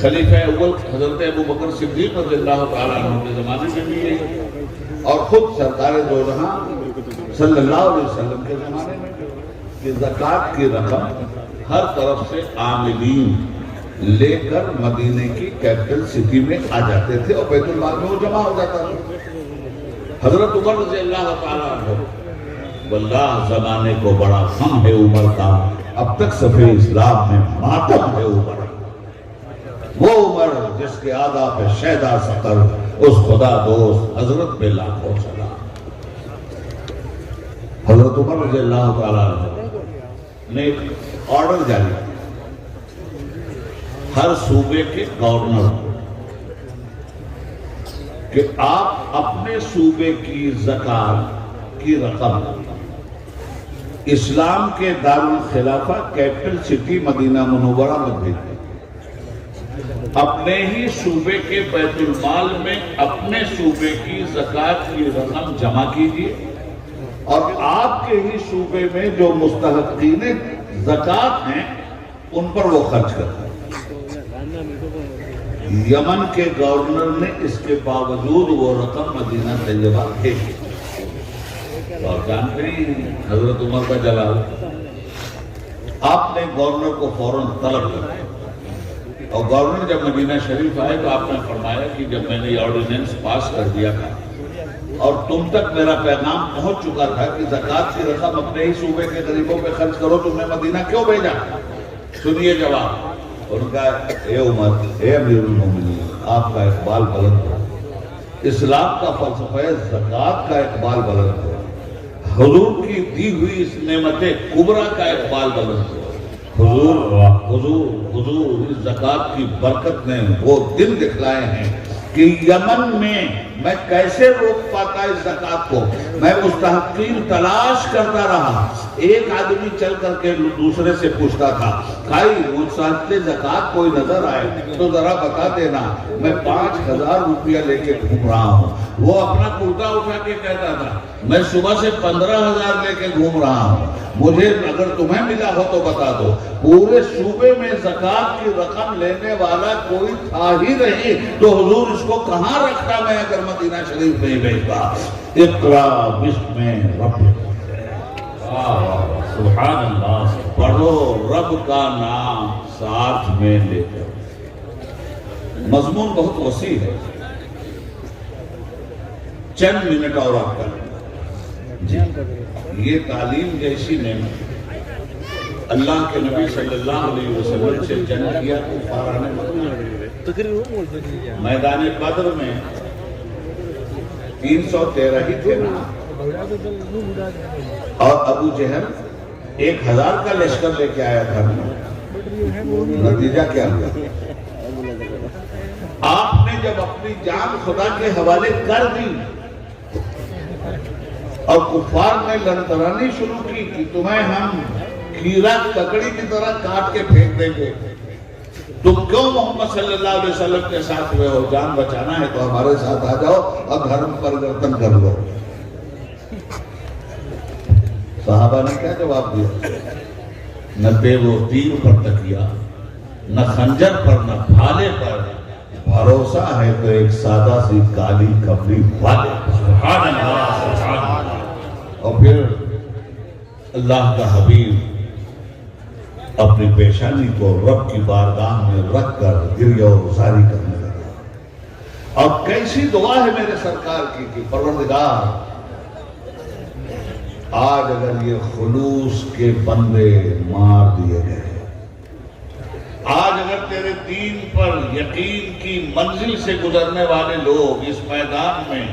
خلیفہ اول حضرت ابو بکر صدیق رضی اللہ تعالیٰ عنہ کے زمانے میں بھی یہی، اور خود سرکار دو جہاں صلی اللہ علیہ وسلم کے زمانے میں کہ زکوٰۃ کی رقم ہر طرف سے عاملین لے کر مدینے کی کیپٹل سٹی میں آ جاتے تھے اور بیت المال میں وہ جمع ہو جاتا تھا۔ حضرت عمر رضی اللہ تعالیٰ عنہ، واللہ زمانے کو بڑا غم ہے عمر کا، اب تک صفحہ اسلام میں ماتم ہے عمر، وہ عمر جس کے آداب پہ شیدا سطر اس خدا دوست حضرت پہ لاکھوں چلا۔ حضرت عمر رضی اللہ تعالیٰ عنہ نے ایک آرڈر جاری کیا ہر صوبے کے گورنر کہ آپ اپنے صوبے کی زکوٰۃ کی رقم اسلام کے دارالخلافہ کیپٹل سٹی مدینہ منورہ میں بھیجیں، اپنے ہی صوبے کے بیت المال میں اپنے صوبے کی زکوٰۃ کی رقم جمع کیجیے اور آپ کے ہی صوبے میں جو مستحقین زکوٰۃ ہیں ان پر وہ خرچ کریں۔ یمن کے گورنر نے اس کے باوجود وہ رقم مدینہ طیبہ بھیجی، اور جانتے ہیں حضرت عمر کا جلال، آپ نے گورنر کو فوراً طلب کر، اور گورنر جب مدینہ شریف آئے تو آپ نے فرمایا کہ جب میں نے یہ آرڈیننس پاس کر دیا تھا اور تم تک میرا پیغام پہنچ چکا تھا کہ زکوٰۃ کی رقم اپنے ہی صوبے کے غریبوں پہ خرچ کرو، تم نے مدینہ کیوں بھیجا؟ سنیے جواب ان کا، اے عمر، اے امیر المومنین، آپ کا اقبال بلند ہو، اسلام کا فلسفہ زکوٰۃ کا اقبال بلند ہو، حضور کی دی ہوئی اس نعمت کبریٰ کا اقبال بلند ہو، حضور اس زکوٰۃ کی برکت نے وہ دن دکھلائے ہیں کہ یمن میں کیسے روک پاتا اس زکوٰۃ کو، میں مستحقین تلاش کرتا رہا، ایک آدمی چل کر کے دوسرے سے پوچھتا تھا، بھائی مستحق زکوٰۃ کوئی نظر آئے تو ذرا بتا دینا، میں 5,000 روپیہ لے کے گھوم رہا ہوں، وہ اپنا کرتا اٹھا کے کہتا تھا میں صبح سے 15,000 لے کے گھوم رہا ہوں، مجھے اگر تمہیں ملا ہو تو بتا دو۔ پورے صوبے میں زکوٰۃ کی رقم لینے والا کوئی تھا ہی نہیں تو حضور اس کو کہاں رکھتا میں اگر مدینہ شریف نہیں بھیجتا۔ اقرا بسم ربک، سبحان اللہ، پڑھو رب کا نام ساتھ میں لے کر۔ مضمون بہت وسیع ہے، چند منٹ اور آپ کر جی۔ یہ تعلیم جیسی نعمت اللہ کے نبی صلی اللہ علیہ وسلم سے جنگ کیا کفار نے، میدان بدر میں 313 ہی تھے نا، اور ابو جہل 1,000 کا لشکر لے کے آیا تھا، نتیجہ کیا ہوا؟ آپ نے جب اپنی جان خدا کے حوالے کر دی اور کفار نے لڑترانی شروع کی کہ تمہیں ہم کھیرا ککڑی کی طرح کاٹ کے پھینک دیں گے، تم کیوں محمد صلی اللہ علیہ وسلم کے ساتھ ہوئے ہو؟ جان بچانا ہے تو ہمارے ساتھ آ جاؤ اور دھرم پریورتن کر لو۔ صحابہ نے کیا جواب دیا؟ نہ تیغ و تیر پر تکیا، نہ خنجر پر، نہ بھالے پر، بھروسہ ہے تو ایک سادہ سی کالی کپڑی والے۔ سبحان اللہ، سبحان اللہ۔ اور پھر اللہ کا حبیب اپنی پیشانی کو رب کی بارگاہ میں رکھ کر گریہ و زاری کرنے لگا۔ اب کیسی دعا ہے میرے سرکار کی کہ پروردگار، آج اگر یہ خلوص کے بندے مار دیے گئے، آج اگر تیرے دین پر یقین کی منزل سے گزرنے والے لوگ اس میدان میں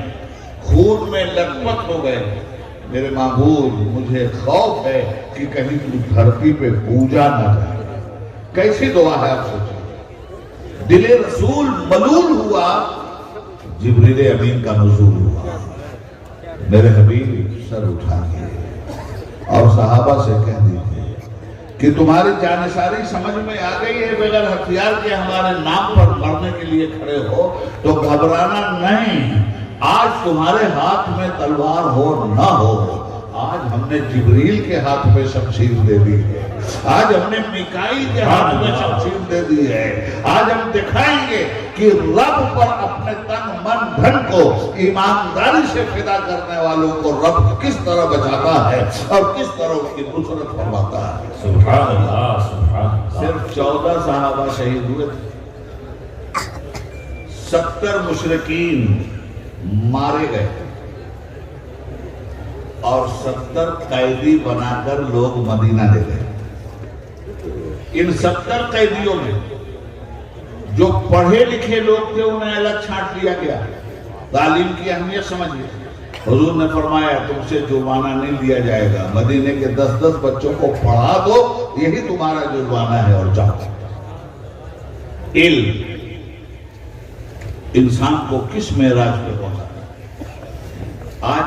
خون میں لطمت ہو گئے، میرے معبود مجھے خوف ہے کہ کہیں تو دھرتی پہ پوجا نہ جائے۔ کیسی دعا ہے آپ سوچیں؟ دل رسول ملول ہوا، جبریل امین کا نزول ہوا، میرے حبیب سر اٹھائیے اور صحابہ سے کہہ دیجیے کہ تمہاری جانشاری سمجھ میں آ گئی ہے، بغیر ہتھیار کے ہمارے نام پر مرنے کے لیے کھڑے ہو تو گھبرانا نہیں۔ آج تمہارے ہاتھ میں تلوار ہو نہ ہو، آج ہم نے جبریل کے ہاتھ میں شمشیر دے دی، آج ہم نے میکائیل کے ہاتھ میں شمشیر دے دی ہے. آج ہم دکھائیں گے کہ رب پر اپنے تن من دھن کو ایمانداری سے فدا کرنے والوں کو رب کس طرح بچاتا ہے اور کس طرح اس کی نصرت فرماتا ہے. سبحان اللہ سبحان اللہ. صرف 14 صحابہ شہید ہوئے تھے. 70 مشرکین مارے گئے اور 70 قیدی بنا کر لوگ مدینہ لے گئے. ان 70 قیدیوں میں جو پڑھے لکھے لوگ تھے انہیں الگ چھانٹ لیا گیا. تعلیم کی اہمیت سمجھیے. حضور نے فرمایا تم سے جرمانہ نہیں لیا جائے گا. مدینے کے 10 بچوں کو پڑھا دو, یہی تمہارا جرمانہ ہے اور جاؤ. علم انسان کو کس معراج پہ پہنچاتا. آج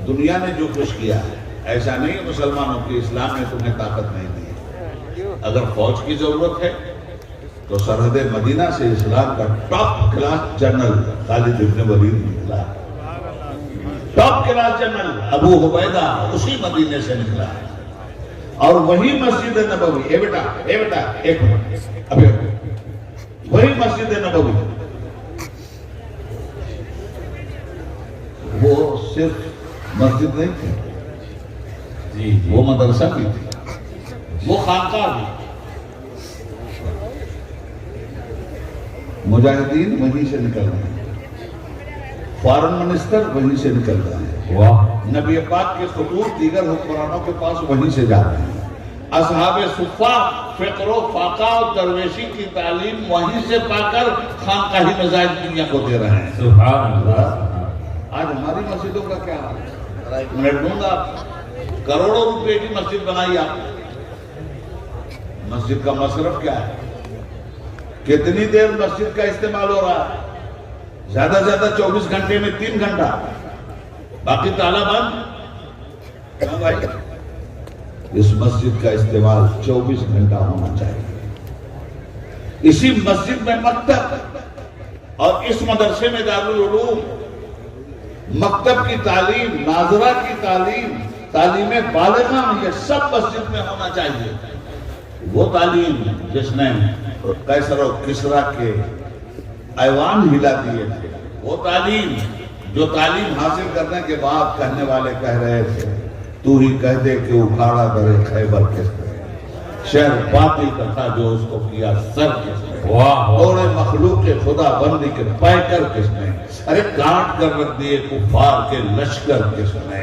دنیا نے جو کچھ کیا ہے ایسا نہیں مسلمانوں کی اسلام نے تمہیں طاقت نہیں دی. اگر فوج کی ضرورت ہے تو سرحد مدینہ سے اسلام کا ٹاپ کلاس جنرل خالد ابن ولید نکلا. ٹاپ کلاس جنرل ابو عبیدہ اسی مدینے سے نکلا ہے. اور وہی مسجد نبوی, اے بیٹا ایک منٹ, ابھی وہی مسجد نبوی وہ صرف مسجد نہیں تھی, وہ مدرسہ بھی تھی, وہ خانقاہ بھی. مجاہدین وہیں سے نکل رہے ہیں, فارن منسٹر وہیں سے نکل رہے ہیں, نبی پاک کے خطوط دیگر حکمرانوں کے پاس وہیں سے جا رہے ہیں. اصحاب صفہ فقر و فاقہ اور درویشی کی تعلیم وہیں سے پا کر خانقاہی مذاہب دنیا کو دے رہے ہیں. سبحان اللہ. آج ہماری مسجدوں کا کیا حال ہے؟ ایک منٹ دوں گا. کروڑوں روپے کی مسجد بنائی آپ نے, مسجد کا مصرف کیا ہے؟ کتنی دیر مسجد کا استعمال ہو رہا ہے؟ زیادہ زیادہ 24 گھنٹے میں 3 گھنٹہ, باقی تالا بند. کیوں بھائی؟ اس مسجد کا استعمال 24 گھنٹہ ہونا چاہیے. اسی مسجد میں مکتب اور اس مدرسے میں دارالعلوم, مکتب کی تعلیم, ناظرہ کی تعلیم, تعلیم بالغہ, یہ سب مسجد میں ہونا چاہیے. وہ تعلیم جس نے قیصر و کسریٰ کے ایوان ہلا دیے تھے, وہ تعلیم جو تعلیم حاصل کرنے کے بعد کہنے والے کہہ رہے تھے تو ہی کہہ دے کہ اکھاڑا درے خیبر کس نے, شہر باطل کا تھا جو اس کو کیا سر کس نے, اور مخلوق کے خدا بندی کے پیکر کس نے, ارے کاٹ کر رکھ دیے کفار کے لشکر کس نے.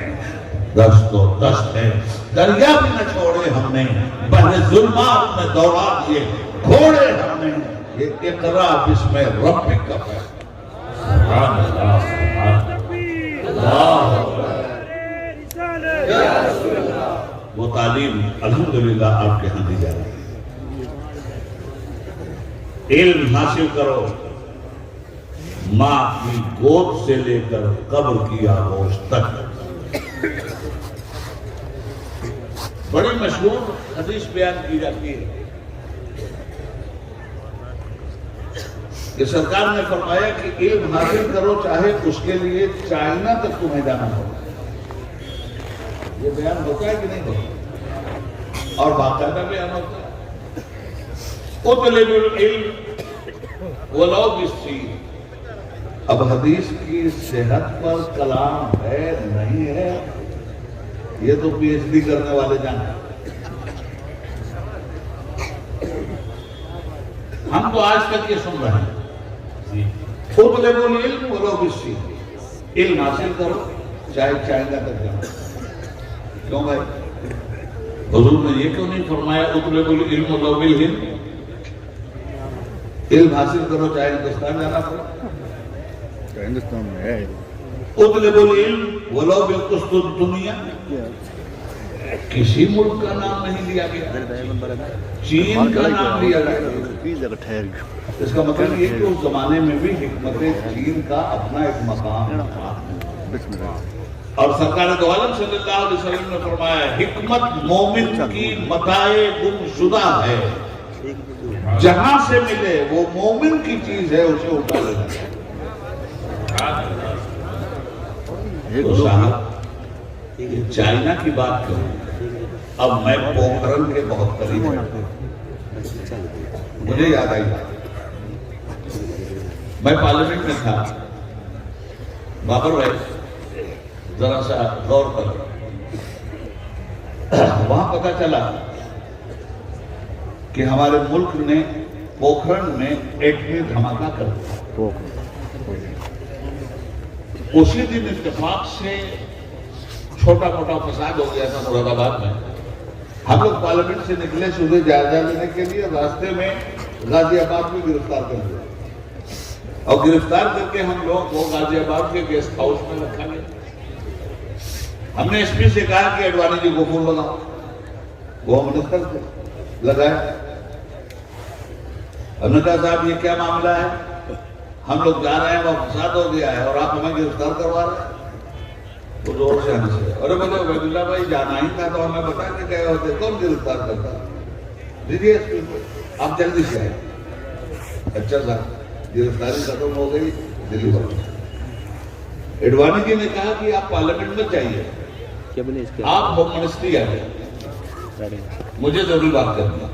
دست و دست ہے, دریا بھی نہ چھوڑے ہم نے, بحر ظلمات میں دوڑا دیے گھوڑے ہم نے. یہ اقرا بسم ربک کا ہے. سبحان اللہ سبحان اللہ. وہ تعلیم الحمدللہ آپ کے ہاں دی جا رہی ہے. علم حاصل کرو, ماں کی گود سے لے کر قبر کی آغوش تک. بڑی مشہور حدیث بیان کی جاتی ہے کہ سرکار نے فرمایا کہ علم حاصل کرو چاہے اس کے لیے چائنا تک تمہیں جانا ہوگا. یہ بیان ہوتا ہے کہ نہیں ہوتا؟ اور باقاعدہ بیان ہوتا ہے. اطلب العلم ولو بالسین. اب حدیث کی صحت پر کلام ہے نہیں ہے یہ تو پی ایچ ڈی کرنے والے جانتے. ہم تو آج تک یہ سن رہے ہیں اطلب العلم ولو بالسین. علم حاصل کرو چاہے چائنا تک جاؤ. کیوں بھائی؟ حضور نے یہ کیوں نہیں فرمایا اطلب العلم ولو بالہند؟ علم حاصل کرو چاہے ہندوستان جانا پڑے. ہندوستان میں ہے. اطلب العلم ولو بالقسط الدنیا. کسی ملک کا نام نہیں لیا گیا, چین کا نام لیا گیا. اس کا مطلب یہ کہ اس زمانے میں بھی حکمت چین کا اپنا ایک مقام تھا. اور سرکار دو عالم صلی اللہ علیہ وسلم نے فرمایا حکمت مومن کی متاع گم شدہ ہے, جہاں سے ملے وہ مومن کی چیز ہے اسے اٹھا لینا ہے. تو صاحب چائنا کی بات کروں, اب میں پوکھرن کے بہت قریب ہوں. مجھے یاد آئی میں پارلیمنٹ میں تھا. بابر بھائی ذرا سا غور کر. وہاں پتہ چلا کہ ہمارے ملک نے پوکھرن میں ایٹمی دھماکہ کر دیا. اسی دن اتفاق سے چھوٹا موٹا فساد ہو گیا تھا مراد آباد میں. ہم لوگ پارلیمنٹ سے نکلے صبح جائزہ لینے کے لیے. راستے میں غازی آباد میں گرفتار کر دیا اور گرفتار کر کے ہم لوگ وہ غازی آباد کے گیسٹ ہاؤس میں رکھا گیا. ہم نے ایس پی سے کہا کہ اڈوانی جی کو فون لگاؤ. وہ منسٹر تھے, لگائے. ہم نے کہا صاحب یہ کیا معاملہ ہے؟ ہم لوگ جا رہے ہیں, وہ فساد ہو گیا ہے اور آپ ہمیں گرفتار کروا رہے ہیں. وہ زور سے ہنسے. ارے بولے عبید اللہ بھائی جانا ہی تھا تو ہمیں بتا کے گئے ہوتے, کون گرفتار کرتا؟ دیجیے ایس پی کو, آپ جلدی سے آئے. اچھا صاحب گرفتاری ختم ہو گئی, دلی بھر. اڈوانی جی نے کہا کہ آپ پارلیمنٹ میں جائیے, آپ ہوم منسٹری آ گئے, مجھے ضروری بات کرنی ہے.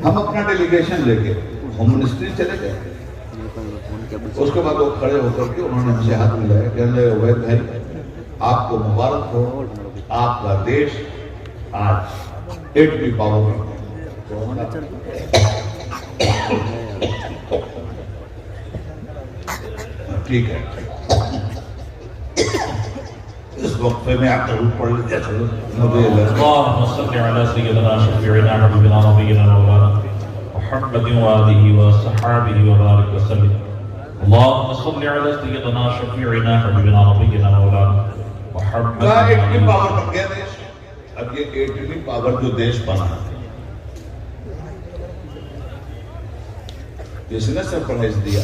ہم اپنا ڈیلیگیشن لے کے ہوم منسٹری چلے گئے. اس کے بعد وہ کھڑے ہو کر کے انہوں نے ہم سے ہاتھ ملایا, کہنے لگے عبید بھائی آپ کو مبارک ہو, آپ کا دیش آج ایٹمی پاور میں. ٹھیک ہے, اس وقت پہ میں آپ ضرور پڑھ لیتے چلو. اللهم صل على سيدنا شفيعنا حبيبنا نبينا مولانا محمد وآله وصحبه وبارك وسلم. اللهم صل على سيدنا شفيعنا حبيبنا نبينا مولانا محمد ایٹمی پاور بن گیا دیش. اب یہ ایٹمی پاور جو دیش بنا ہے, جس نے سرپرائز دیا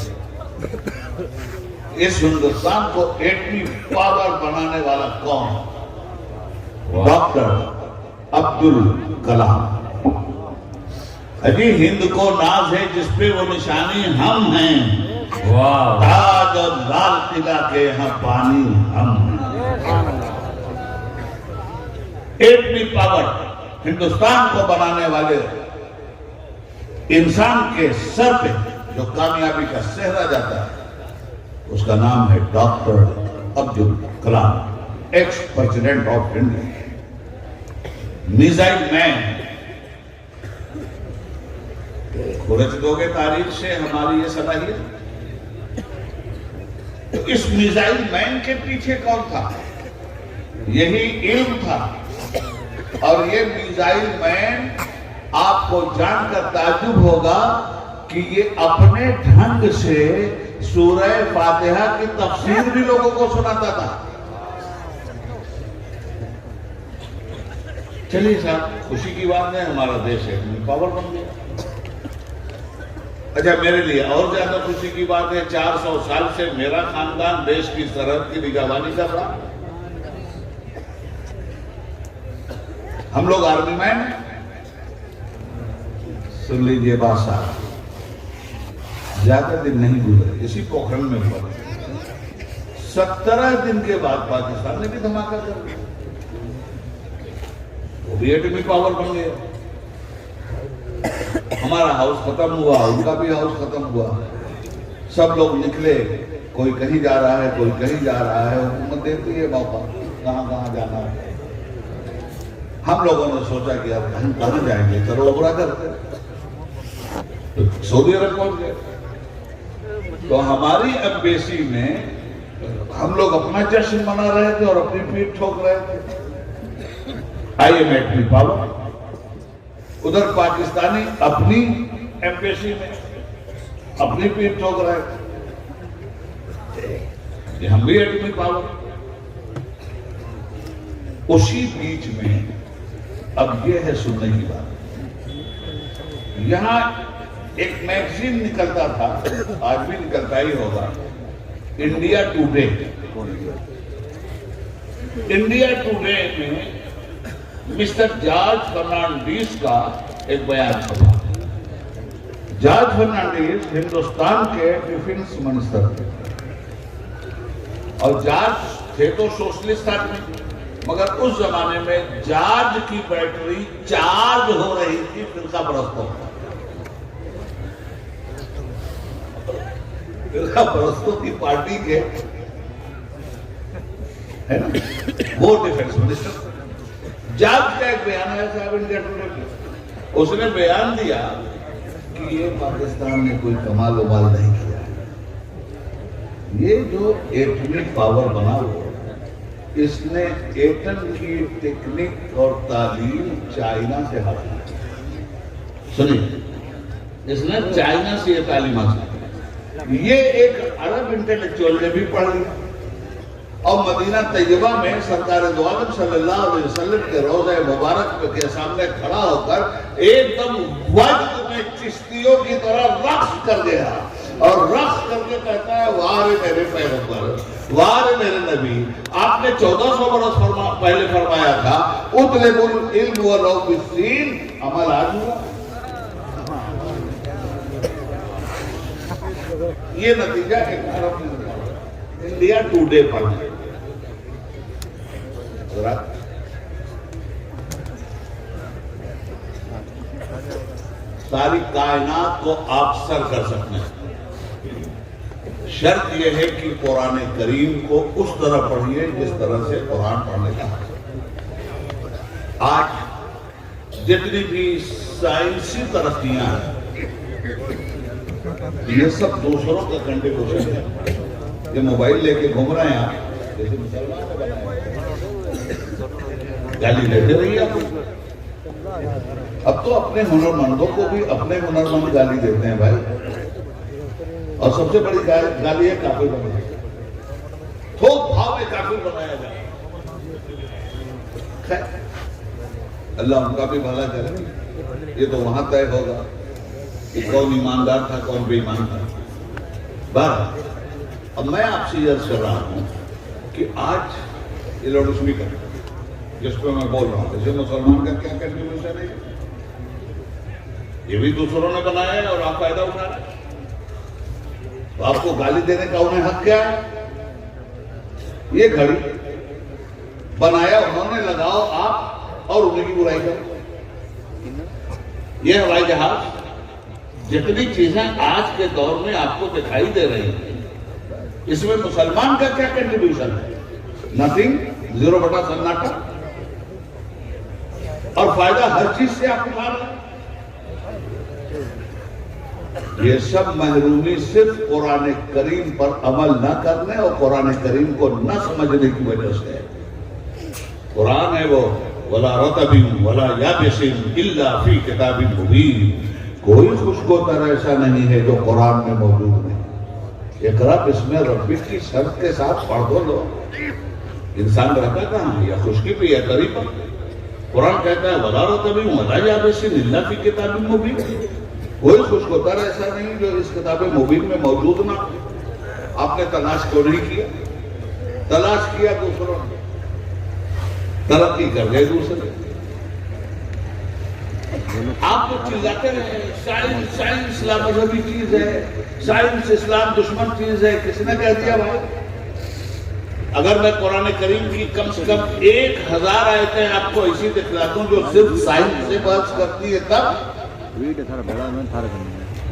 اس ہندوستان کو ایٹمی پاور بنانے والا کون؟ ڈاکٹر عبدالکلام. ابھی ہند کو ناز ہے جس پہ وہ نشانی ہم ہیں. تاج اور لال قلعہ کے یہاں پانی ہم ہیں. ایٹمی پاور ہندوستان کو بنانے والے انسان کے سر پہ جو کامیابی کا سہرا جاتا ہے اس کا نام ہے doctor Abdul Kalam, ex president of India, missile man. کھرچ دو گے تاریخ سے ہماری یہ صلاحیت. تو اس میزائل مین کے پیچھے کون تھا؟ یہی علم تھا. اور یہ میزائل مین آپ کو جان کر تعجب ہوگا کہ یہ اپنے ڈھنگ سے سورہ فاتحہ کی تفسیر بھی لوگوں کو سناتا تھا. چلیے صاحب خوشی کی بات ہے, ہمارا دیش ہے پاور بن گیا. اچھا میرے لیے اور زیادہ خوشی کی بات ہے 400 سال سے میرا خاندان دیش کی سرحد کی نگہبانی کر رہا. ہم لوگ آرمی مین ہیں. سن لیجیے بات صاحب, زیادہ دن نہیں گزرے, اسی پوکھرن میں پڑے 17 دن کے بعد پاکستان نے بھی دھماکہ کر دیا. وہ بھی ایٹمی پاور بن گیا. ہمارا ہاؤس ختم ہوا, ان کا بھی ہاؤس ختم ہوا. سب لوگ نکلے, کوئی کہیں جا رہا ہے, کوئی کہیں جا رہا ہے. حکومت دیتی ہے موقع کہاں کہاں جانا ہے. ہم لوگوں نے سوچا کہ اب ہم کہاں جائیں گے, چلو عمرہ کرتے. سعودی عرب پہنچ گئے. تو ہماری ایمبیسی میں ہم لوگ اپنا جشن منا رہے تھے اور اپنی پیٹ ٹھوک رہے تھے. آئی ایم ایٹمی پاور. ادھر پاکستانی اپنی ایمبیسی میں اپنی پیٹ ٹھوک رہے تھے. یہ ہم بھی ایٹمی پاور. اسی بیچ میں اب یہ ہے سننے کی بات. یہاں ایک میگزین نکلتا تھا, آج بھی نکلتا ہی ہوگا, انڈیا ٹوڈے. انڈیا ٹوڈے میں مسٹر جارج فرنانڈیز کا ایک بیان تھا. جارج فرنانڈیز ہندوستان کے ڈیفنس منسٹر تھے اور جارج تھے تو سوشلسٹ آدمی. مگر اس زمانے میں جارج کی بیٹری چارج ہو رہی تھی فرقہ پرستوں کی پارٹی کے ہے نا وہ ڈیفنس منسٹر جارج کا ایک بیان ہے صاحب انڈیا ٹوڈے میں، اس نے بیان دیا کہ یہ پاکستان نے کوئی کمال ومال نہیں کیا ہے، یہ جو ایٹمی پاور بنا ہوا اس نے ایٹم کی ٹیکنک اور تعلیم چائنا سے حاصل کی، سنیں اس نے چائنا سے یہ تعلیم حاصل کی، یہ ایک عرب انٹلیکچوئل نے بھی پڑھ لیا اور مدینہ طیبہ میں سرکار دو عالم صلی اللہ علیہ وسلم کے روضہ مبارک کے سامنے کھڑا ہو کر ایک دم وجد میں چشتیوں کی طرح رقص کر گیا اور رقص کر کے کہتا ہے واہ میرے پیغمبر، واہ میرے نبی، آپ نے 1400 برس پہلے فرمایا تھا اطلب العلم ولو بالسین، عمل آج ہوا۔ یہ نتیجہ ایک عرب نے نکالا، انڈیا ٹوڈے پر ساری کائنات کو آپ سر کر سکتے ہیں، شرط یہ ہے کہ قرآن کریم کو اس طرح پڑھیے جس طرح سے قرآن پڑھنے کا ہے۔ آج جتنی بھی سائنسی ترقیاں ہیں یہ سب دوسروں کا کنٹریبیوشن ہے، یہ موبائل لے کے گھوم رہے ہیں آپ جیسے مسلمان نے بنایا گالی دیتے رہیے آپ، اب تو اپنے ہنرمندوں کو بھی اپنے ہنرمند گالی دیتے ہیں بھائی، اور سب سے بڑی گالی ہے کافر بنایا جائے، تھوک بھاؤ میں کافر بنایا جائے۔ خیر اللہ ان کا بھی بھلا کرے، یہ تو وہاں طے ہوگا کہ کون ایماندار تھا کون بے ایمان تھا۔ بہرحال اب میں آپ سے یہ عرض کر رہا ہوں کہ آج یہ لاؤڈ اسپیکر جس پہ میں بول رہا ہوں اسے مسلمان کا کیا کنٹریبیوشن ہے، یہ بھی دوسروں نے بنایا ہے اور آپ فائدہ اٹھا رہے ہیں، تو آپ کو گالی دینے کا انہیں حق کیا ہے؟ یہ گھڑی بنایا انہوں نے، لگاؤ آپ اور انہیں کی برائی کرو۔ یہ ہوائی جہاز، جتنی چیزیں آج کے دور میں آپ کو دکھائی دے رہی ہیں اس میں مسلمان کا کیا کنٹریبیوشن ہے؟ نتھنگ، 0/سناٹا، اور فائدہ ہر چیز سے آپ اٹھا رہے ہیں۔ یہ سب محرومی صرف قرآن کریم پر عمل نہ کرنے اور قرآن کریم کو نہ سمجھنے کی وجہ سے ہے۔ قرآن ہے وہ وَلَا رَطَبٍ وَلَا يَابِسٍ إِلَّا فِي كِتَابٍ مُبِينٍ، کوئی خوشگوار ایسا نہیں ہے جو قرآن میں موجود نہیں۔ اقرأ بِاسْمِ رَبِّكَ کی شرط کے ساتھ پڑھ دو لو، انسان رہتا کہاں ہے، یا خشکی پہ یا تری پر۔ قرآن کہتا ہے وَلَا رَطَبٍ وَلَا يَابِسٍ إِلَّا فِي كِتَابٍ مُبِينٍ، کوئی خوشگوار ایسا نہیں جو اس کتاب مبین میں موجود نہ ہو۔ آپ نے تلاش کیوں نہیں کیا؟ تلاش کیا دوسروں نے، ترقی کر گئے دوسرے۔ آپ تو چلاتے رہے سائنس، سائنس لامذہبی چیز ہے، سائنس اسلام دشمن چیز ہے، کس نے کہہ دیا بھائی؟ اگر میں قرآن کریم کی کم سے کم 1000 آیتیں آپ کو ایسی دکھلاتا ہوں جو صرف سائنس سے بحث کرتی ہے، تب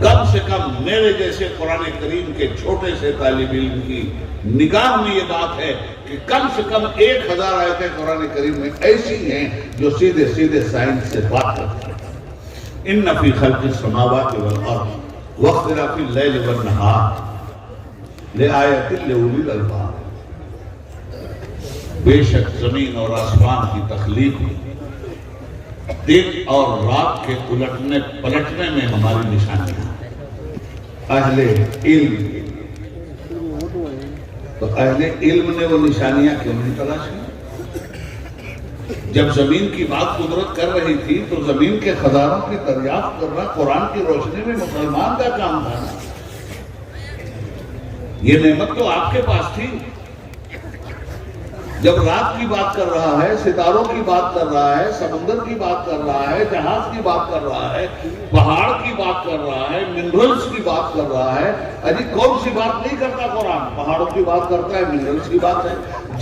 کم سے کم میرے جیسے قرآن کریم کے چھوٹے سے طالب علم کی نگاہ میں یہ بات ہے کہ کم سے کم 1000 آیتیں قرآن کریم میں ایسی ہیں جو سیدھے سیدھے سائنس سے بات کرتی ہیں۔ ان فی خلق السماوات والارض واختلاف اللیل والنہار لآیات لأولی الالباب، بے شک زمین اور آسمان کی تخلیق میں، دن اور رات کے الٹنے پلٹنے میں ہماری نشانیاں ہیں۔ اہل علم، تو اہل علم نے وہ نشانیاں کیوں نہیں تلاش کی؟ جب زمین کی بات قدرت کر رہی تھی تو زمین کے خزانوں کی دریافت کرنا قرآن کی روشنی میں مسلمان کا کام تھا۔ یہ نعمت تو آپ کے پاس تھی۔ جب رات کی بات کر رہا ہے، ستاروں کی بات کر رہا ہے، سمندر کی بات کر رہا ہے، جہاز کی بات کر رہا ہے، پہاڑ کی بات کر رہا ہے، منرلز کی بات کر رہا ہے، کون سی بات نہیں کرتا قرآن؟ پہاڑوں کی بات کرتا ہے، منرلز کی بات ہے،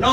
9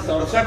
67,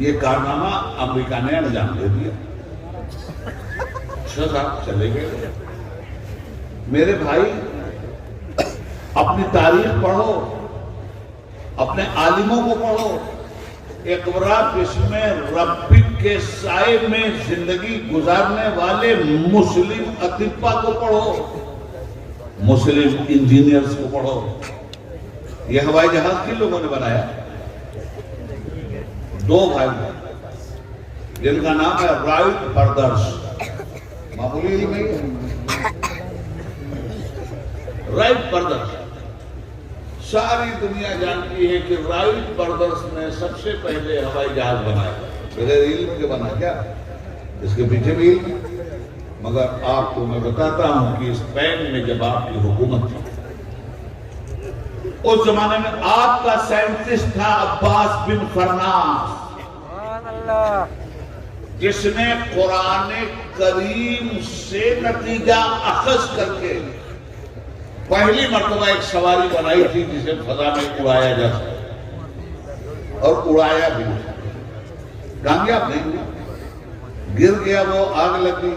یہ کارنامہ امریکہ نے انجام دے دیا. اچھا صاحب چلے گئے. میرے بھائی اپنی تاریخ پڑھو, اپنے عالموں کو پڑھو. اقرا باسم ربک کے سائے میں زندگی گزارنے والے مسلم اطباء کو پڑھو, مسلم انجینئرز کو پڑھو. یہ ہوائی جہاز کن لوگوں نے بنایا؟ دو بھائی جن کا نام ہے رائٹ بردرز. معمولی علم نہیں ہے. Right brothers. ساری دنیا جانتی ہے کہ رائٹ بردرز نے سب سے پہلے ہوائی جہاز بنایا. بغیر علم کے بنا کیا؟ اس کے پیچھے بھی علم. مگر آپ کو میں بتاتا ہوں کہ اسپین میں جب آپ کی حکومت تھی, اس زمانے میں آپ کا سائنٹسٹ تھا عباس بن فرناس, جس نے قرآن کریم سے نتیجہ اخذ کر کے پہلی مرتبہ ایک سواری بنائی تھی جسے فضا میں اڑایا جا سکتا, اور اڑایا بھی. کامیاب نہیں ہوا, گر گیا, وہ آگ لگی,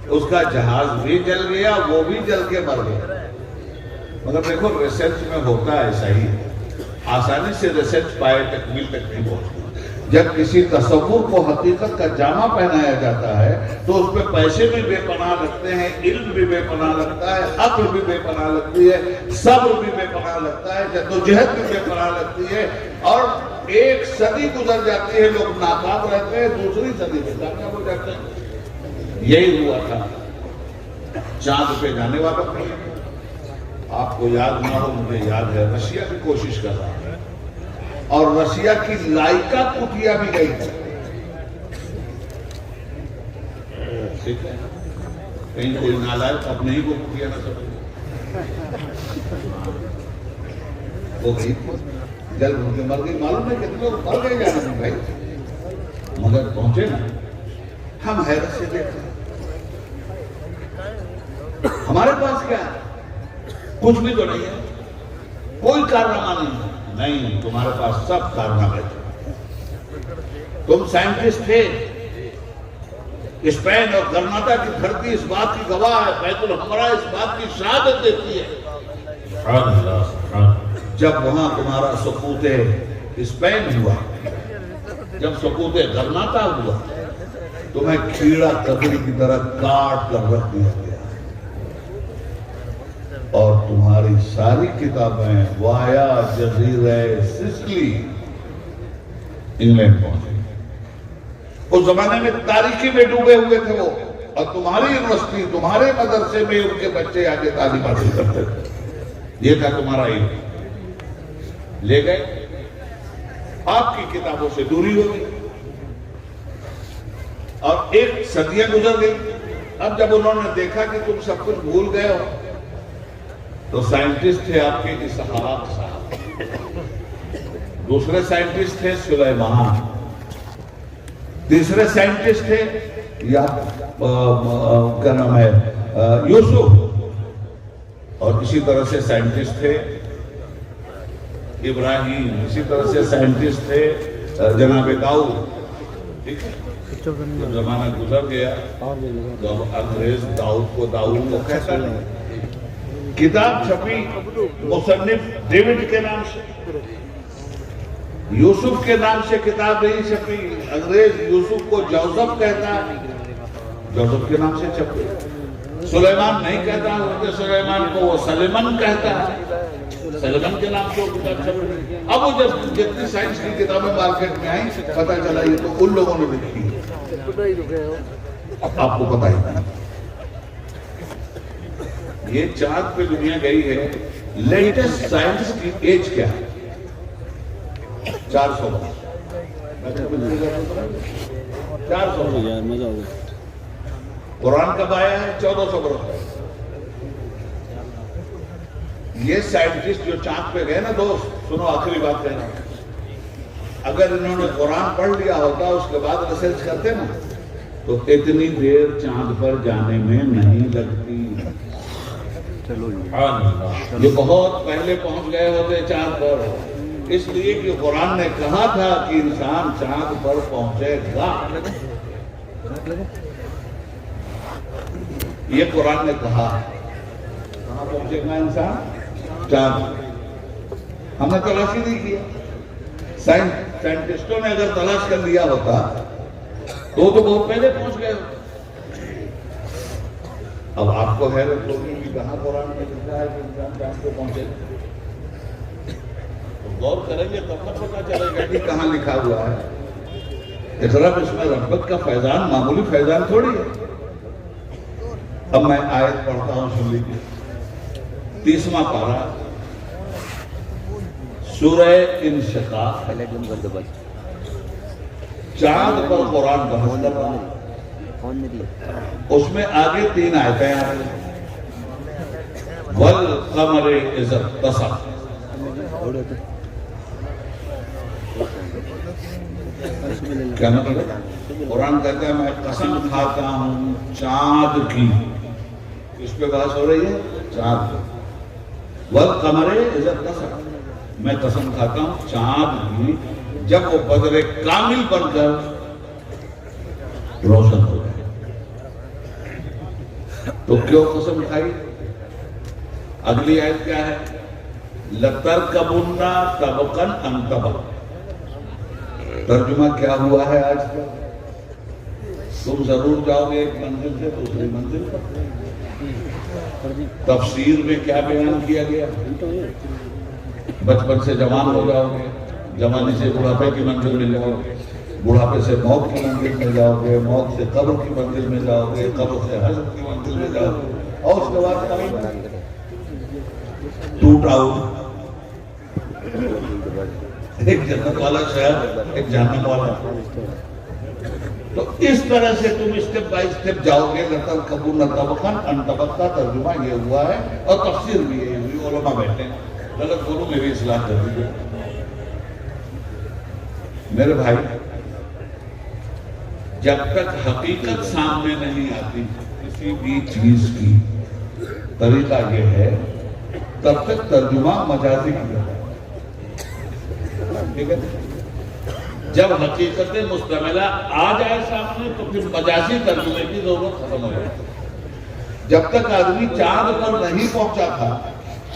اس کا جہاز بھی جل گیا, وہ بھی جل کے مر گیا. مگر دیکھو ریسرچ میں ہوتا ہے ایسا ہی, آسانی سے ریسرچ پائے تکمیل تک نہیں پہنچتا. جب کسی تصور کو حقیقت کا جامع پہنایا جاتا ہے تو اس پہ پیسے بھی بے پناہ لگتے ہیں, علم بھی بے پناہ لگتا ہے, عقل بھی بے پناہ لگتی ہے, صبر بھی بے پناہ لگتا ہے, جدوجہد بھی بے پناہ لگتی ہے. اور ایک صدی گزر جاتی ہے, لوگ ناکام رہتے ہیں, دوسری صدی میں کامیاب ہو جاتے ہیں. یہی ہوا تھا چاند پہ جانے والا کو. آپ کو یاد نہ ہو, مجھے یاد ہے, رشیا کی کوشش کر رہا ہے, اور رشیا کی لائکا کٹیا بھی گئی تھی. ٹھیک ہے, کہیں کوئی نالائق اپنے ہی کو کٹیا نہ سکے. وہ گئی جل ان کے مر گئی. معلوم ہے کتنے لوگ مر گئے جانا بھائی, مگر پہنچے نا. ہم حیرت سے دیکھتے ہیں ہمارے پاس کیا ہے؟ کچھ بھی تو نہیں ہے, کوئی کارنامہ نہیں ہے. نہیں, تمہارے پاس سب کارنامے تھے. تم سائنٹسٹ تھے. اسپین اور گرناٹا کی دھرتی اس بات کی گواہ ہے, بیت الحمرا اس بات کی شہادت دیتی ہے. جب وہاں تمہارا سقوط اسپین ہوا, جب سقوط گرناٹا ہوا, تمہیں کیڑا ککڑی کی طرح کاٹ کر رکھ دیا گیا, اور تمہاری ساری کتابیں وایا جزیرہ سسلی انگلینڈ پہنچ گئی. اس زمانے میں تاریخی میں ڈوبے ہوئے تھے وہ, اور تمہاری یونیورسٹی, تمہارے مدرسے میں ان کے بچے آگے تعلیم حاصل کرتے تھے. یہ تھا تمہارا علم. لے گئے, آپ کی کتابوں سے دوری ہو گئی, اور ایک صدیاں گزر گئی. اب جب انہوں نے دیکھا کہ تم سب کچھ بھول گئے ہو, تو سائنٹسٹ تھے آپ کے اسحاق صاحب, دوسرے سائنٹسٹ تھے سلیمان, تیسرے سائنٹسٹ تھے یا کیا نام ہے یوسف, اور اسی طرح سے سائنٹسٹ تھے ابراہیم, اسی طرح سے سائنٹسٹ تھے جناب داؤد. ٹھیک ہے, جب زمانہ گزر گیا تو انگریز داؤد کو کہتا نہیں. کتاب چھپی مصنف ڈیوڈ کے نام سے, یوسف کے نام سے کتاب نہیں چھپی. انگریز یوسف کو جوزف کہتا ہے, جوزف کے نام سے چھپی. سلیمان نہیں کہتا حضرت سلیمان کو, وہ سلیمان کہتا ہے, سلیمان کے نام سے وہ کتاب چھپی. اب وہ جب جتنی سائنس کی کتابیں مارکیٹ میں آئیں, پتہ چلا یہ تو ان لوگوں نے لکھی ہے, آپ کو پتہ ہی نہیں. یہ چاند پہ دنیا گئی ہے, لیٹسٹ سائنس کی ایج کیا ہے؟ 400 برس. 400 برس. قرآن کب آیا ہے؟ 1400 برس. یہ سائنٹسٹ جو چاند پہ گئے نا دوست, سنو آخری بات کہنا, اگر انہوں نے قرآن پڑھ لیا ہوتا اس کے بعد ریسرچ کرتے نا, تو اتنی دیر چاند پر جانے میں نہیں لگتی. یہ بہت پہلے پہنچ گئے ہوتے چاند پر. اس لیے کہ قرآن نے کہا تھا کہ انسان چاند پر پہنچے گا. یہ قرآن نے کہا. کہاں پہنچے گا انسان؟ چاند. ہم نے تلاشی نہیں کیا. سائنٹسٹوں نے اگر تلاش کر لیا ہوتا تو بہت پہلے پہنچ گئے. اب آپ کو حیرت ہوگی کہ کہاں قرآن میں لکھا ہے کہ انسان چاند پہ پہنچے گا. تو غور کریں گے تب تک پتہ چلے گا کہ کہاں لکھا ہوا ہے. اقرا اس میں رحمت کا فیضان معمولی فیضان تھوڑی ہے. اب میں آیت پڑھتا ہوں، سن لیجیے. 30واں پارہ سورہ انشقاق. چاند پر قرآن بحث کر رہا ہے. اس میں آگے 3 آیتیں آ رہی ہیں. وَالْقَمَرِ إِذَا اتَّسَقَ. کیا مطلب؟ قرآن کہتا ہے میں قسم کھاتا ہوں چاند کی. اس پہ بحث ہو رہی ہے چاند کی. وَالْقَمَرِ إِذَا اتَّسَقَ. میں قسم کھاتا ہوں چاند کی جب وہ بدر کامل بن کر روشن ہو جائے. تو کیوں قسم کھائی؟ اگلی آیت کیا ہے؟ لَتَرْكَبُنَّ طَبَقًا عَنْ طَبَقٍ. ترجمہ کیا ہوا ہے آج کا؟ تم ضرور جاؤ گے ایک منزل سے دوسری منزل پر. تفسیر میں کیا بیان کیا گیا؟ بچپن سے جوان ہو جاؤ گے، جوانی سے بڑھاپے کی منزل میں جاؤ گے، بڑھاپے سے موت کی منزل میں جاؤ گے، موت سے قبر کی منزل میں جاؤ گے، قبر سے حشر کی منزل میں جاؤ گے. اور اس کے بعد ٹوٹ آؤٹ. ایک جنت والا شہر، ایک جہنم والا. تو اس طرح سے تم اسٹیپ بائی اسٹیپ جاؤ گے. لَتَرْكَبُنَّ طَبَقًا عَنْ طَبَقٍ کا ترجمہ یہ ہوا ہے اور تفسیر بھی یہ ہوئی. علماء بیٹھے ہیں، غلط بولوں میری اصلاح کر دیجیے. میرے بھائی، جب تک حقیقت سامنے نہیں آتی کسی بھی چیز کی، طریقہ یہ ہے تب تک ترجمہ مجازی کیا ہے. ٹھیک ہے؟ جب حقیقت مستملہ آ جائے سامنے تو پھر مجازی ترجمے کی ضرورت ختم ہو جائے. جب تک آدمی چاند پر نہیں پہنچا تھا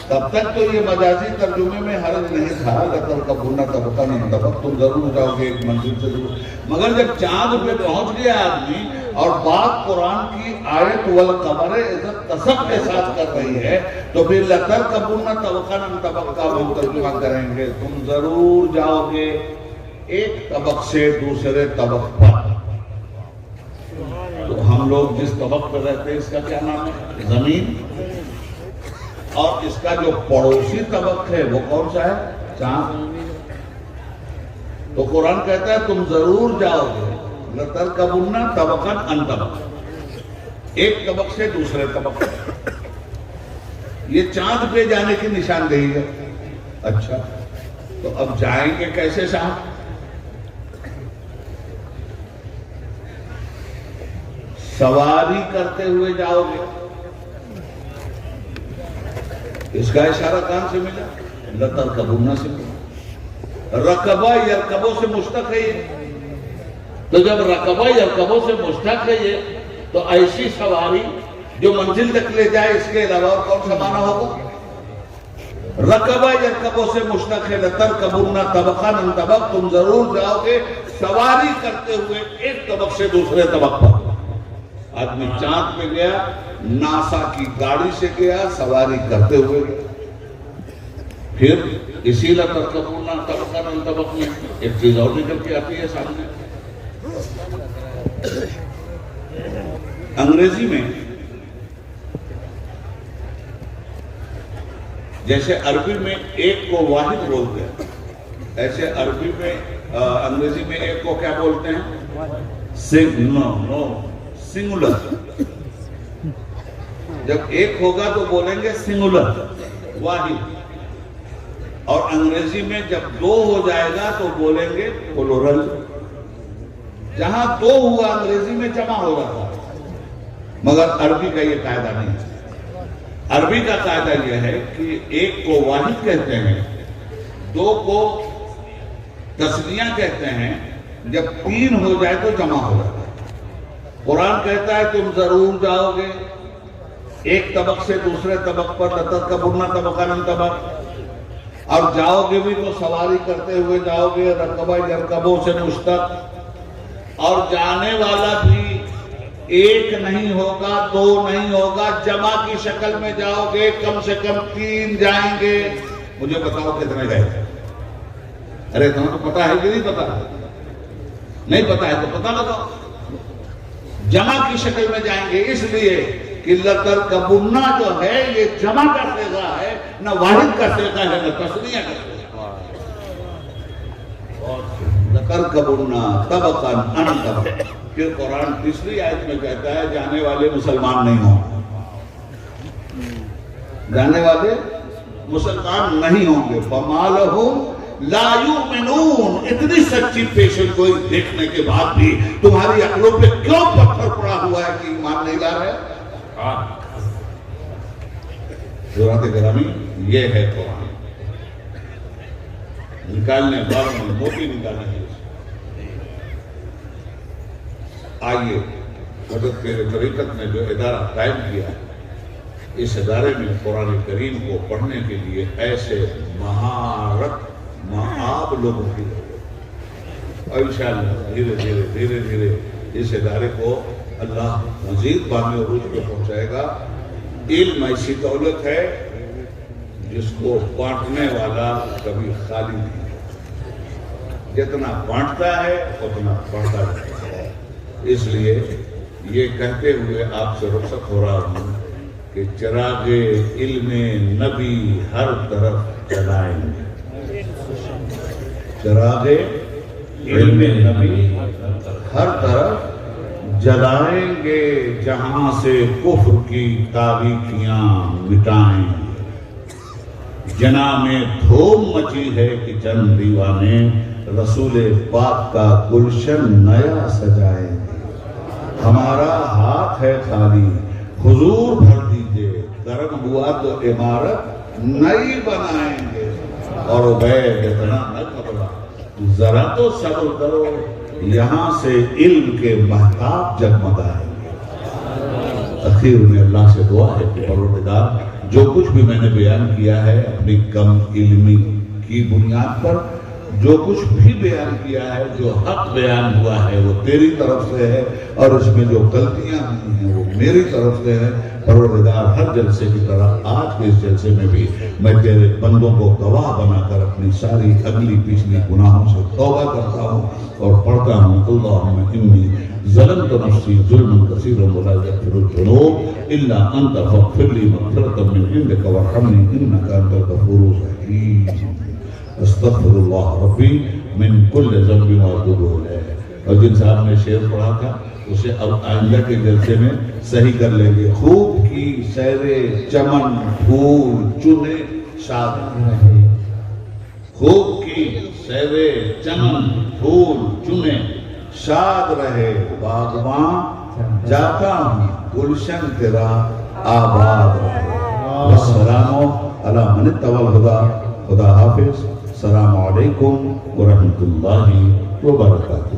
تب تک تو یہ مجازی ترجمے میں حرج نہیں تھا. لَتَرْكَبُنَّ طَبَقًا عَنْ طَبَقٍ. تم ضرور جاؤ گے ایک منزل سے ضرور. مگر جب چاند پہ پہنچ گیا آدمی اور بات قرآن کی آیت وَالْقَمَرِ إِذَا اتَّسَقَ کے ساتھ کر رہی ہے تو پھر لَتَرْكَبُنَّ طَبَقًا عَنْ طَبَقٍ کا ہم ترجمہ کریں گے. تم ضرور جاؤ گے ایک طبق سے دوسرے طبق پر. تو ہم لوگ جس طبق پر رہتے ہیں اس کا کیا نام ہے؟ زمین. اور اس کا جو پڑوسی طبق ہے وہ کون سا ہے؟ چاند. تو قرآن کہتا ہے تم ضرور جاؤ گے لَتَرْكَبُنَّ طَبَقًا عَنْ طَبَقٍ. ایک طبق سے دوسرے طبق. یہ چاند پہ جانے کی نشاندہی ہے. اچھا تو اب جائیں گے کیسے صاحب؟ سواری کرتے ہوئے جاؤ گے. اس کا اشارہ کہاں سے ملا؟ لَتَرْكَبُنَّ سے ملا. رکبہ یرکبوں سے مشتق ہے یہ. تو جب رکبہ یرکبوں سے مشتق ہے یہ تو ایسی سواری جو منزل تک لے جائے اس کے علاوہ اور کون سا معنی ہوگا؟ رکبہ یرکبوں سے مشتق ہے. لَتَرْكَبُنَّ طَبَقًا عَنْ طَبَقٍ. تم ضرور جاؤ گے سواری کرتے ہوئے ایک طبق سے دوسرے طبق پر. آدمی چاند پہ گیا، ناسا کی گاڑی سے گیا، سواری کرتے ہوئے گیا. پھر اسی لَتَرْكَبُنَّ طَبَقًا عَنْ طَبَقٍ میں ایک چیز اور نکل کے آتی ہے سامنے. انگریزی میں جیسے عربی میں ایک کو واحد بولتے ہیں، ایسے عربی میں انگریزی میں ایک کو کیا بولتے ہیں؟ سنگولر. جب ایک ہوگا تو بولیں گے سنگولر، واحد. اور انگریزی میں جب دو ہو جائے گا تو بولیں گے پلورل. جہاں دو ہوا انگریزی میں جمع ہو رہا ہے، مگر عربی کا یہ قاعدہ نہیں ہے. عربی کا قاعدہ یہ ہے کہ ایک کو واحد کہتے ہیں دو کو تسنیہ کہتے ہیں، جب تین ہو جائے تو جمع ہو جاتا ہے۔ قرآن کہتا ہے تم ضرور جاؤ گے ایک طبق سے دوسرے طبق پر، لترکبن طبقا عن طبق، اور جاؤ گے بھی تو سواری کرتے ہوئے جاؤ گے، رکبہ یرکبوں سے مشتق، اور جانے والا بھی ایک نہیں ہوگا، دو نہیں ہوگا، جمع کی شکل میں جاؤ گے، کم سے کم 3 جائیں گے۔ مجھے بتاؤ کتنے گئے؟ ارے تمہیں تو پتا ہے کہ نہیں پتا؟ نہیں پتا ہے تو پتا لگاؤ۔ جمع کی شکل میں جائیں گے، اس لیے کہ لترکبن جو ہے یہ جمع کا صیغہ ہے، نہ واحد کا صیغہ ہے نہ تثنیہ کا صیغہ ہے۔ لترکبن طبقا عن طبق۔ پھر قرآن تیسری آیت میں کہتا ہے جانے والے مسلمان نہیں ہوں گے، جانے والے مسلمان نہیں ہوں گے۔ فما لہم لا یؤمنون۔ اتنی سچی پیشن گوئی دیکھنے کے بعد بھی تمہاری عقلوں پہ کیوں پتھر پڑا ہوا ہے کہ ایمان نہیں لا رہے؟ حضرات گرامی، یہ ہے قرآن۔ نکالنے والوں میں موٹی نکالنے کی۔ آئیے حضرت پیر طریقت نے جو ادارہ قائم کیا ہے، اس ادارے میں قرآن کریم کو پڑھنے کے لیے ایسے مہارت آپ لوگوں کی ضرورت، اور انشاءاللہ دھیرے دھیرے اس ادارے کو اللہ مزید بامی عروج پہ پہنچائے گا۔ علم ایسی دولت ہے جس کو بانٹنے والا کبھی خالی نہیں ہے، جتنا بانٹتا ہے اتنا بڑھتا رہتا ہے۔ اس لیے یہ کہتے ہوئے آپ سے رخصت ہو رہا ہوں کہ چراغ علم نبی ہر طرف جلائیں گے، چراغ علم نبی ہر طرف جلائیں گے، جہاں سے کفر کی تاریکیاں مٹائیں گے۔ جنا میں دھوم مچی ہے کہ چند دیوانے رسول پاک کا گلشن نیا سجائیں گے۔ ہمارا ہاتھ ہے خالی، حضور بھر دیجئے، کرم ہوا تو عمارت نئی بنائیں گے۔ اور عبید اتنا نہ گھبرا، ذرا تو صبر کرو، یہاں سے علم کے مہتاب جگمگائیں گے۔ اخیر میں اللہ سے دعا ہے کہ پروردگار جو کچھ بھی میں نے بیان کیا ہے اپنی کم علمی کی بنیاد پر، جو کچھ بھی بیان کیا ہے، جو حق بیان ہوا ہے وہ تیری طرف سے ہے، اور اس میں جو غلطیاں ہوئی ہیں وہ میری طرف سے ہے۔ پروردگار ہر جلسے کی طرح آج کے اس جلسے میں بھی میں تیرے بندوں کو گواہ بنا کر اپنی ساری اگلی پچھلی گناہوں سے توبہ کرتا ہوں اور پڑھتا ہوں، اللہم انی ظلمت نفسی ظلما کثیرا ولا یغفر الذنوب الا انت فاغفر لی مغفرۃ من عندک وارحمنی انک انت الغفور الرحیم۔ استغفر اللہ ربی من کل ذنب واتوب الیہ۔ اور جن صاحب نے شعر پڑھا تھا اسے اب آئندہ کے جلسے میں صحیح کر لیں گے۔ خوب کی سیر چمن پھول چنے شاد رہے، خوب کی سیر چمن پھول چنے شاد رہے، باغباں جاتا ہوں گلشن تیرا آباد رہے۔ السلام علی من اتبع الہدی۔ خدا حافظ۔ السلام علیکم ورحمۃ اللہ وبرکاتہ۔